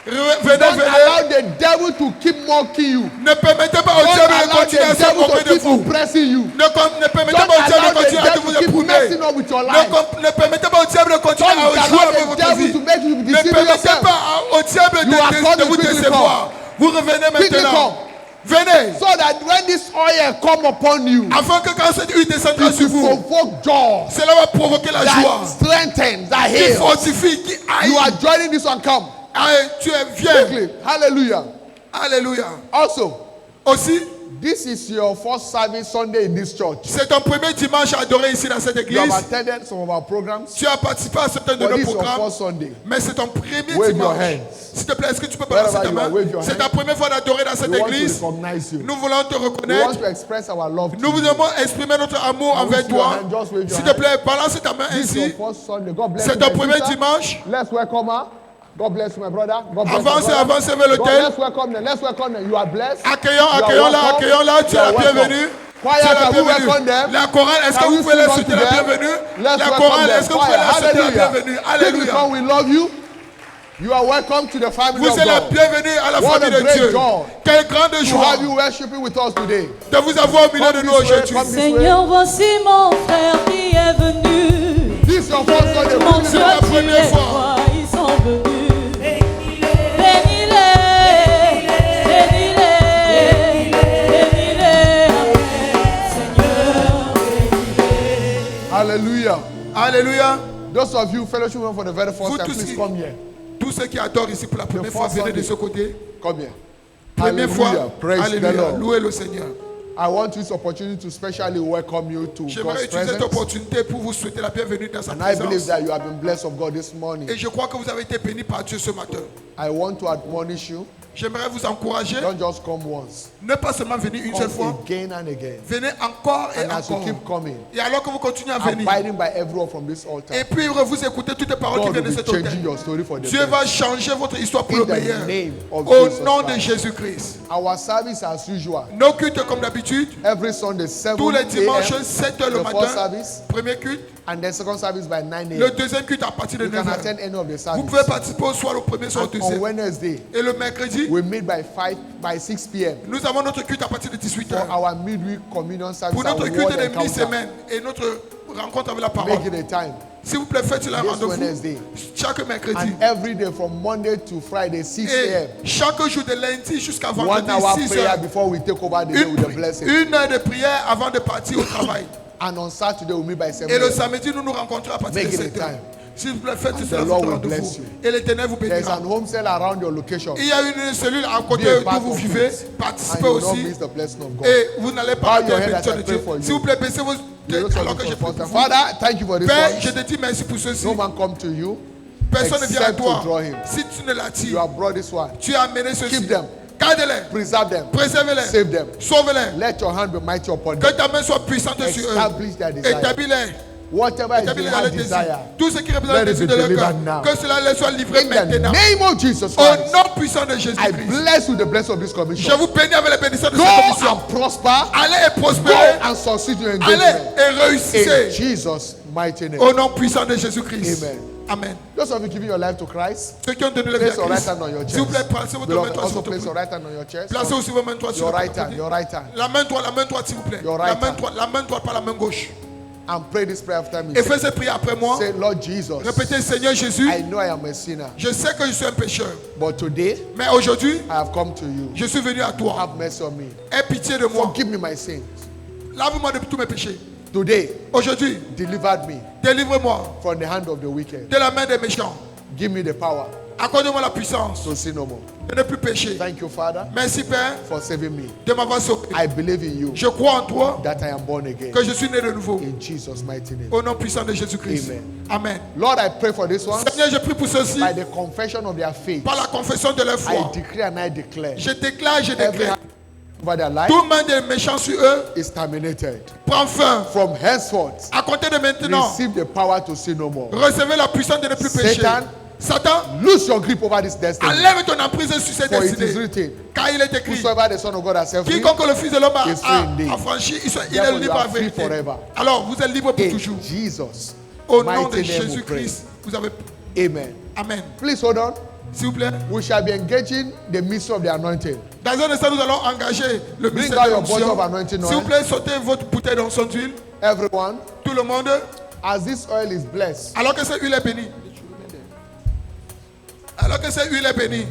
A: Venez,
B: Don't
A: venez.
B: allow the devil to keep mocking you.
A: Ne permettez pas au
B: Don't
A: diable de
B: allow
A: continuer à
B: the
A: se
B: devil
A: moquer
B: to
A: de
B: keep
A: vous.
B: oppressing you.
A: Ne permettez
B: Don't
A: pas au diable
B: allow
A: de
B: the
A: continuer à
B: devil
A: vous
B: to keep messing
A: éprouver.
B: up with your life.
A: Ne permettez pas au diable de continuer
B: Don't
A: à jouer
B: allow
A: avec
B: the
A: votre
B: devil
A: vie.
B: to make you
A: Ne
B: deceive
A: permettez
B: yourself.
A: pas au diable
B: You are called
A: de
B: to
A: vous
B: quickly
A: décevoir. Vous revenez
B: Quickly
A: maintenant.
B: come.
A: Venez.
B: So that when this oil come upon you,
A: Afin que quand cette huile descendra
B: it
A: sur
B: will
A: vous,
B: provoke joy
A: cela va provoquer la joie.
B: that strengthens, that
A: Qui
B: heals.
A: fortifie, qui aille.
B: You are joining this one. Come
A: Tu es viens.
B: quickly. Hallelujah.
A: Alléluia.
B: Also,
A: Aussi,
B: this is your first service Sunday in this church.
A: c'est ton premier dimanche à adorer ici dans cette
B: You have
A: église.
B: attended some of our programs,
A: Tu as participé à certains de
B: but
A: nos
B: this is your
A: programmes.
B: first Sunday.
A: Mais c'est ton premier
B: Wave your
A: dimanche.
B: hands.
A: S'il te plaît, est-ce que tu peux balancer
B: Wherever
A: ta
B: you are,
A: main?
B: wave your
A: C'est
B: hands.
A: ta première fois d'adorer dans cette
B: We want to
A: église.
B: recognize you.
A: Nous voulons te
B: We want
A: reconnaître.
B: to express our love to
A: Nous
B: you.
A: voulons exprimer notre amour
B: Now,
A: envers
B: with your
A: toi.
B: hand, just wave your
A: S'il te
B: hand.
A: plaît, balance ta main
B: This is
A: ainsi.
B: your first Sunday. God bless
A: C'est
B: you.
A: ton
B: my
A: premier
B: sister.
A: dimanche.
B: Let's welcome her. God bless you, my brother. God bless
A: Avancez,
B: my brother.
A: avancez vers
B: God,
A: l'autel.
B: let's welcome them. Let's welcome them. You are blessed.
A: Accueillons,
B: You are
A: accueillons-la,
B: welcome.
A: accueillons-la. Tu
B: You
A: es
B: are
A: la
B: welcome.
A: bienvenue.
B: Choir,
A: Tu es la
B: can we
A: bienvenue.
B: welcome them?
A: La chorale, est-ce que
B: Can
A: vous
B: we
A: pouvez
B: sing
A: leur
B: unto
A: souhaiter la
B: them?
A: bienvenue?
B: Let's
A: La
B: welcome
A: chorale,
B: them.
A: est-ce que vous pouvez
B: Choir,
A: leur souhaiter la
B: hallelujah.
A: bienvenue?
B: Quickly
A: Alléluia.
B: come, we love you. You are welcome to the family
A: Vous
B: of
A: êtes la
B: God.
A: bienvenue à la
B: What
A: famille
B: a
A: de
B: great
A: Dieu.
B: joy
A: Quelle grande
B: to
A: joie
B: have you worshiping with us today.
A: de vous avoir au milieu de
B: Come
A: nous
B: this way,
A: aujourd'hui.
B: come this way.
D: Seigneur, voici mon frère qui est venu.
B: This is your first Sunday.
D: Mon
B: Quickly
D: Dieu,
A: la
B: come.
D: tu
A: première
D: es
A: fois.
D: roi, ils sont venus. Bénis-les, bénis-les, bénis-les. Seigneur,
B: Hallelujah.
A: Alléluia.
B: Those of you fellowship for the very first
A: Vous
B: time,
A: tous
B: please
A: qui-
B: come here.
A: Tous ceux qui adorent ici pour la première fois,
B: first
A: venez de
B: Sunday.
A: ce côté.
B: Come here.
A: Première fois.
B: Hallelujah. Praise the
A: Alléluia.
B: Lord.
A: Louez le Seigneur.
B: I want this opportunity to specially welcome you to
A: J'aimerais
B: God's
A: utiliser cette
B: presence.
A: opportunité pour vous souhaiter la bienvenue dans sa
B: And I believe
A: présence.
B: that you have been blessed of God this morning.
A: Et je crois que vous avez été bénis par Dieu ce matin.
B: I want to admonish you.
A: J'aimerais vous encourager.
B: Don't just come once.
A: Ne pas seulement venir une seule fois.
B: Come again and again.
A: Venez encore et
B: And as you
A: encore.
B: keep coming,
A: Et alors que vous continuez à venir.
B: abiding by everyone from this altar,
A: Et puis vous écoutez toutes les paroles qui
B: God
A: viennent
B: will
A: de
B: be
A: cet hôtel.
B: changing your story for the
A: Dieu
B: best.
A: va changer votre histoire pour
B: In
A: le
B: the
A: meilleur.
B: name of
A: Au
B: Jesus
A: nom de
B: Christ.
A: Jésus-Christ.
B: Our service as usual.
A: Nos cultes comme d'habitude.
B: Every Sunday, 7
A: Tous les dimanches,
B: a.m.
A: 7 h le
B: the first
A: matin.
B: service,
A: Premier culte.
B: and then second service by 9
A: Le
B: a.m.
A: deuxième culte à partir de
B: You
A: 9
B: can
A: h.
B: attend any of the
A: Vous pouvez
B: services.
A: participer au soir, le premier, soit au
B: And on
A: deuxième.
B: Wednesday,
A: Et le mercredi,
B: we meet by 6 p.m.
A: nous avons notre culte à partir de 18
B: for
A: h.
B: our midweek communion service
A: Pour notre
B: and
A: culte
B: word
A: de
B: encounter.
A: mi-semaine et notre rencontre avec la parole.
B: Make it a time.
A: S'il vous plaît, faites un
B: This
A: rendez-vous
B: Wednesday.
A: chaque mercredi.
B: And every day from Monday to Friday, 6
A: Et
B: a.m.
A: chaque jour de lundi jusqu'à
B: 1
A: vendredi,
B: hour
A: 6
B: prayer
A: heures.
B: before we take over the day with the blessing.
A: Une heure de prière avant de partir au travail.
B: And on Saturday, we meet by 7
A: Et le
B: a.m.
A: samedi, nous nous rencontrons à partir
B: Make
A: de
B: it a
A: 7 heures.
B: time.
A: S'il vous plaît, faites
B: And
A: cela
B: the Lord
A: votre
B: will bless
A: rendez-vous.
B: you.
A: Et l'Éternel vous
B: There's
A: bénira.
B: an home cell around your location.
A: Il y a une cellule à côté
B: Be a
A: d'où
B: part
A: vous
B: of
A: vivez.
B: it. And
A: Participez
B: you will not
A: aussi.
B: miss the blessing of God.
A: Et vous n'allez pas
B: Bow
A: rater
B: your
A: la
B: head
A: bénédiction
B: as I
A: de
B: pray
A: Dieu.
B: for you.
A: S'il vous plaît, baissez vos
B: You
A: têtes
B: look
A: alors
B: at
A: que
B: me
A: je
B: for
A: prie
B: the
A: pour vous.
B: Father, thank you for this
A: Père, je
B: one.
A: te dis merci pour ceci.
B: No man come to you.
A: Personne ne vient à
B: except to
A: toi.
B: draw him.
A: Si tu ne
B: You
A: l'attires,
B: have brought this one.
A: tu as amené ceci.
B: Keep them.
A: Gardez-les.
B: Preserve them.
A: Préservez-les.
B: Save them.
A: Sauve-les.
B: Let your hand be mighty upon
A: Que
B: them.
A: ta main soit puissante sur eux.
B: Establish their desire.
A: Établis-les.
B: Whatever is
A: Établis
B: their
A: dans le
B: heart
A: désir.
B: desire.
A: Tout ce qui représente
B: Let
A: le
B: it
A: désir
B: be
A: de leur
B: delivered
A: cœur.
B: now.
A: Que cela leur soit livré
B: In the
A: maintenant.
B: name of Jesus
A: Au
B: Christ,
A: nom puissant de
B: I
A: Jésus-Christ.
B: bless you the blessing of this
A: Je
B: commission.
A: vous bénis avec les bénédictions de
B: Go
A: cette commission.
B: and prosper.
A: Allez et
B: Go
A: prospérez.
B: and succeed in your
A: Allez
B: engagement.
A: et
B: In
A: réussissez.
B: Jesus' mighty name.
A: Au nom puissant de Jésus-Christ.
B: Amen.
A: Amen.
B: Those of you giving your life to Christ,
A: Ceux qui ont donné la vie à
B: place your right
A: Christ,
B: hand on your
A: s'il vous plaît,
B: chest.
A: placez votre main
B: Beloved,
A: droite
B: also
A: sur votre
B: place your
A: poignet.
B: right hand on your chest.
A: Placez aussi votre main droite sur
B: Your
A: votre
B: right hand,
A: poignet.
B: your right hand.
A: La main droite, s'il vous plaît.
B: Your
A: La
B: right
A: main
B: hand.
A: droite, pas la main gauche.
B: And pray this prayer after me.
A: Et fais cette prière après moi.
B: Say, Lord Jesus,
A: Répétez, Seigneur Jésus,
B: I know I am a sinner,
A: je sais que je suis un pécheur.
B: but today
A: Mais aujourd'hui,
B: I have come to you.
A: je suis venu à toi.
B: Have mercy on me.
A: Aie pitié de moi.
B: Forgive me my sins.
A: Lave-moi de tous mes péchés.
B: Today,
A: Aujourd'hui,
B: deliver me
A: délivre-moi
B: from the hand of the wicked.
A: de la main des méchants.
B: Give me the power
A: Accorde-moi la puissance
B: to sin no more.
A: de ne plus pécher.
B: Thank you, Father,
A: Merci Père
B: for saving me.
A: de m'avoir sauvé.
B: I believe in you,
A: Je crois en toi
B: that I am born again.
A: que je suis né de nouveau.
B: In Jesus' mighty name.
A: Au nom puissant de Jésus-Christ.
B: Amen.
A: Amen.
B: Lord, I pray for this one.
A: Seigneur, je prie pour ceux-ci.
B: By the confession of their faith,
A: Par la confession de leur
B: I
A: foi.
B: decree and I declare
A: Je déclare, je
B: every
A: déclare.
B: hand over their life
A: Tout main des méchants sur eux
B: is terminated.
A: prend fin.
B: From henceforth,
A: À compter de maintenant,
B: receive the power to sin no more.
A: recevez la puissance de ne plus pécher.
B: Satan,
A: Satan,
B: lose your grip over this destiny.
A: enlève ton emprise sur cette
B: For it is
A: destinée.
B: written,
A: Car il est écrit,
B: whosoever the Son of God has set free,
A: quiconque le Fils de l'homme
B: is free indeed.
A: a franchi, il est
B: Therefore, you
A: libre
B: are
A: à
B: free
A: vérité.
B: forever.
A: Alors, vous êtes libre pour
B: in
A: toujours.
B: Jesus'
A: Au nom de
B: mighty name we
A: Jésus-Christ, vous avez...
B: pray. Amen.
A: Amen.
B: Please hold on.
A: S'il vous plaît.
B: We shall be engaging the mystery of the anointing.
A: Dans un instant, nous allons engager le
B: Bring
A: mystère
B: out
A: de
B: your bottle of
A: l'onction.
B: anointing
A: S'il vous
B: oil.
A: plaît, sortez votre bouteille d'onction d'huile.
B: Everyone,
A: Tout le monde.
B: as this oil is blessed,
A: Alors que cette huile est bénie. Alors que cette huile est bénie.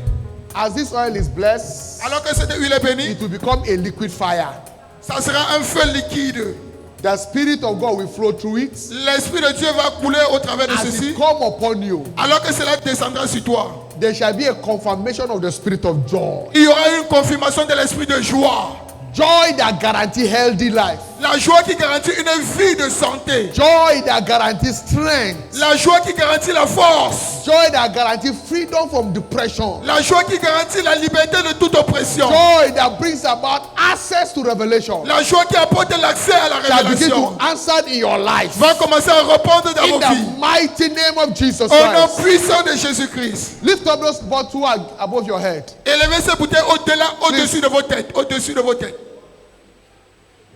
B: as this oil is blessed,
A: Alors que cette huile est bénie,
B: it will become a liquid fire.
A: ça sera un feu liquide.
B: The Spirit of God will flow through it.
A: L'Esprit de Dieu va couler au travers de
B: As
A: ceci.
B: it come upon you,
A: Alors que cela descendra sur toi,
B: there shall be a confirmation of the Spirit of joy.
A: il y aura une confirmation de l'Esprit de joie.
B: Joy that guarantees healthy life.
A: La joie qui garantit une vie de santé.
B: Joy that guarantees strength.
A: La joie qui garantit la force.
B: Joy that guarantees freedom from depression.
A: La joie qui garantit la liberté de toute oppression.
B: Joy that brings about access to revelation.
A: La joie qui apporte l'accès à la
B: Shall begin
A: révélation
B: to answer in your life.
A: va commencer à répondre dans
B: In
A: vos vies.
B: the mighty name of Jesus
A: Au nom
B: Christ.
A: puissant de Jésus-Christ.
B: Lift up those bottles above your head.
A: Élevez ces bouteilles au-delà, au-dessus de vos têtes. Au-dessus de vos têtes.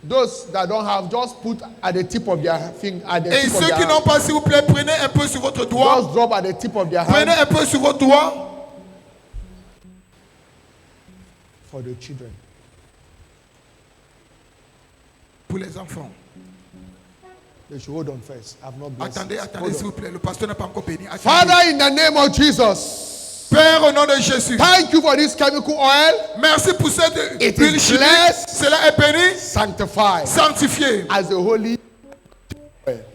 B: Those that don't have, just put at the tip of their finger. At the
A: Et
B: tip of
A: ceux
B: their
A: qui n'ont
B: hand.
A: pas, s'il vous plaît, prenez un peu sur votre doigt.
B: Just drop at the tip of their
A: Prenez
B: hand
A: un peu sur votre doigt.
B: for the children.
A: Pour les enfants.
B: They should hold on first. I've not blessed.
A: Attendez,
B: it.
A: attendez,
B: Hold
A: s'il
B: on.
A: vous plaît. Le pasteur n'a pas encore béni. Attendez.
B: Father, in the name of Jesus,
A: Père, au nom de Jésus.
B: thank you for this chemical oil.
A: Merci pour cette
B: It
A: huile
B: is
A: chimique.
B: blessed.
A: Cela est béni,
B: Sanctified
A: sanctifié.
B: as the holy.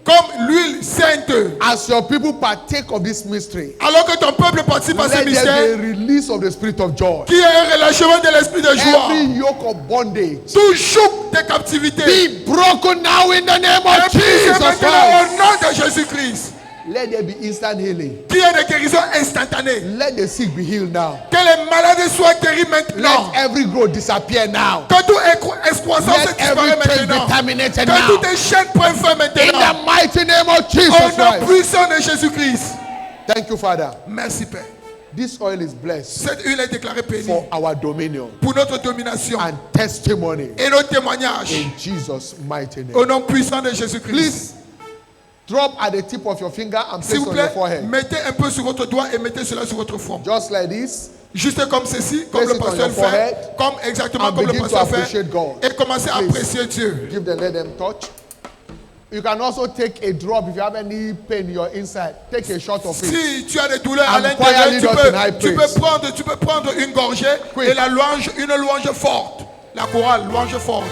A: Comme l'huile sainte.
B: As your people partake of this mystery,
A: Alors que ton peuple participe à ce
B: let there
A: mystère,
B: be a release of the spirit of joy.
A: qui est un relâchement de l'esprit de joie.
B: Every yoke of bondage
A: Tout joug de captivité.
B: be broken now in the name
A: Et
B: of
A: puis,
B: Jesus
A: maintenant,
B: Christ.
A: au nom de Jésus-Christ,
B: Let there be instant healing.
A: qui est de guérison instantanée.
B: Let the sick be healed now.
A: Que les malades soient guéris maintenant.
B: Let every growth disappear now.
A: Que toute excroissance
B: Let every
A: disparaisse
B: chain be
A: maintenant.
B: terminated
A: Que
B: now.
A: toutes les chaînes prennent fin
B: In
A: maintenant.
B: the mighty name of Jesus
A: Au nom
B: Christ.
A: puissant de Jésus-Christ.
B: Thank you, Father.
A: Merci Père.
B: This oil is blessed
A: Cette huile est déclarée bénie
B: for our dominion
A: pour notre domination
B: and testimony
A: et nos témoignages.
B: in Jesus' mighty name.
A: Au nom puissant de Jésus-Christ.
B: Please drop at the tip of your finger and
A: S'il
B: place
A: vous
B: on your
A: plaît,
B: forehead.
A: mettez un peu sur votre doigt et mettez cela sur votre front.
B: Just like this.
A: Juste comme ceci, comme
B: Place
A: le
B: it on
A: pasteur
B: your
A: le fait,
B: forehead
A: comme exactement
B: and
A: comme le
B: begin to
A: pasteur fait,
B: appreciate God.
A: et commencez à
B: Please.
A: apprécier Dieu.
B: Give them, let them touch. You can also take a drop if you have any pain in your inside. Take a shot of it.
A: Si tu as des douleurs à
B: And
A: l'intérieur,
B: quietly
A: tu
B: just in high
A: peux
B: praise.
A: prendre une gorgée
B: Quick.
A: et la louange, une louange forte. La chorale, louange forte.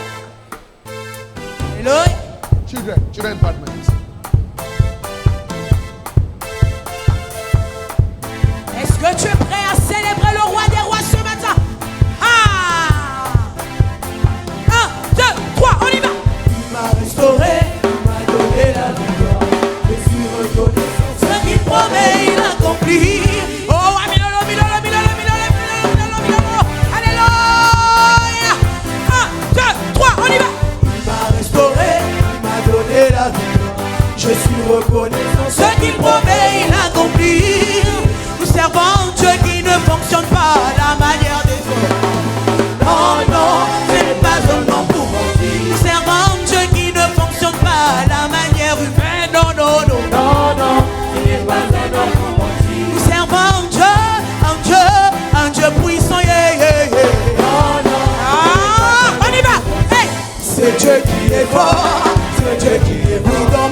D: Alléluia.
B: Children department.
D: Est-ce que tu es prêt à célébrer le roi des rois ce matin? Ah! 1, 2, 3, on y va!
C: Il m'a restauré, il m'a donné la victoire. Je suis reconnaissant.
D: Ce qu'il promet, il accomplit. Oh, amilolo, milolo, milolo, milolo, milolo, milolo. Alléluia! 1, 2, 3, on y va!
C: Il m'a restauré, il m'a donné la victoire. Je suis reconnaissant.
D: Ce qu'il promet, il accomplit. Nous servons un Dieu qui ne fonctionne pas à la manière des autres. Non, non, ce n'est pas un nom pour mentir. Nous servons un Dieu qui ne fonctionne pas à la manière humaine. Non, non, non.
C: Non, non, ce n'est pas un homme pour mentir.
D: Nous servons un Dieu puissant. Yeah, yeah, yeah.
C: Non, non,
D: Ah, on y va. Hey.
C: c'est Dieu qui est fort, c'est Dieu qui est bon.
D: Oui, dans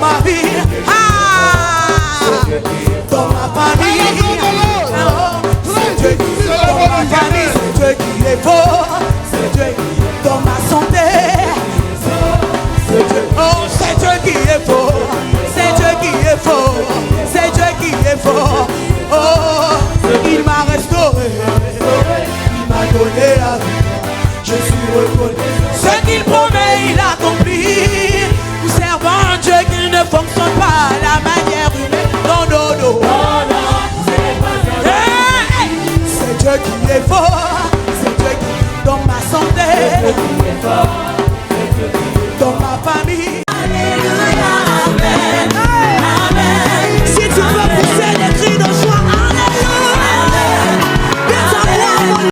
D: donné la victoire. Je suis reconnaissant. Ce qu'il promet, il accomplit. Nous servons un Dieu qui ne fonctionne pas à la manière humaine. Non, non, non. C'est Dieu qui est fort. C'est Dieu qui donne ma santé.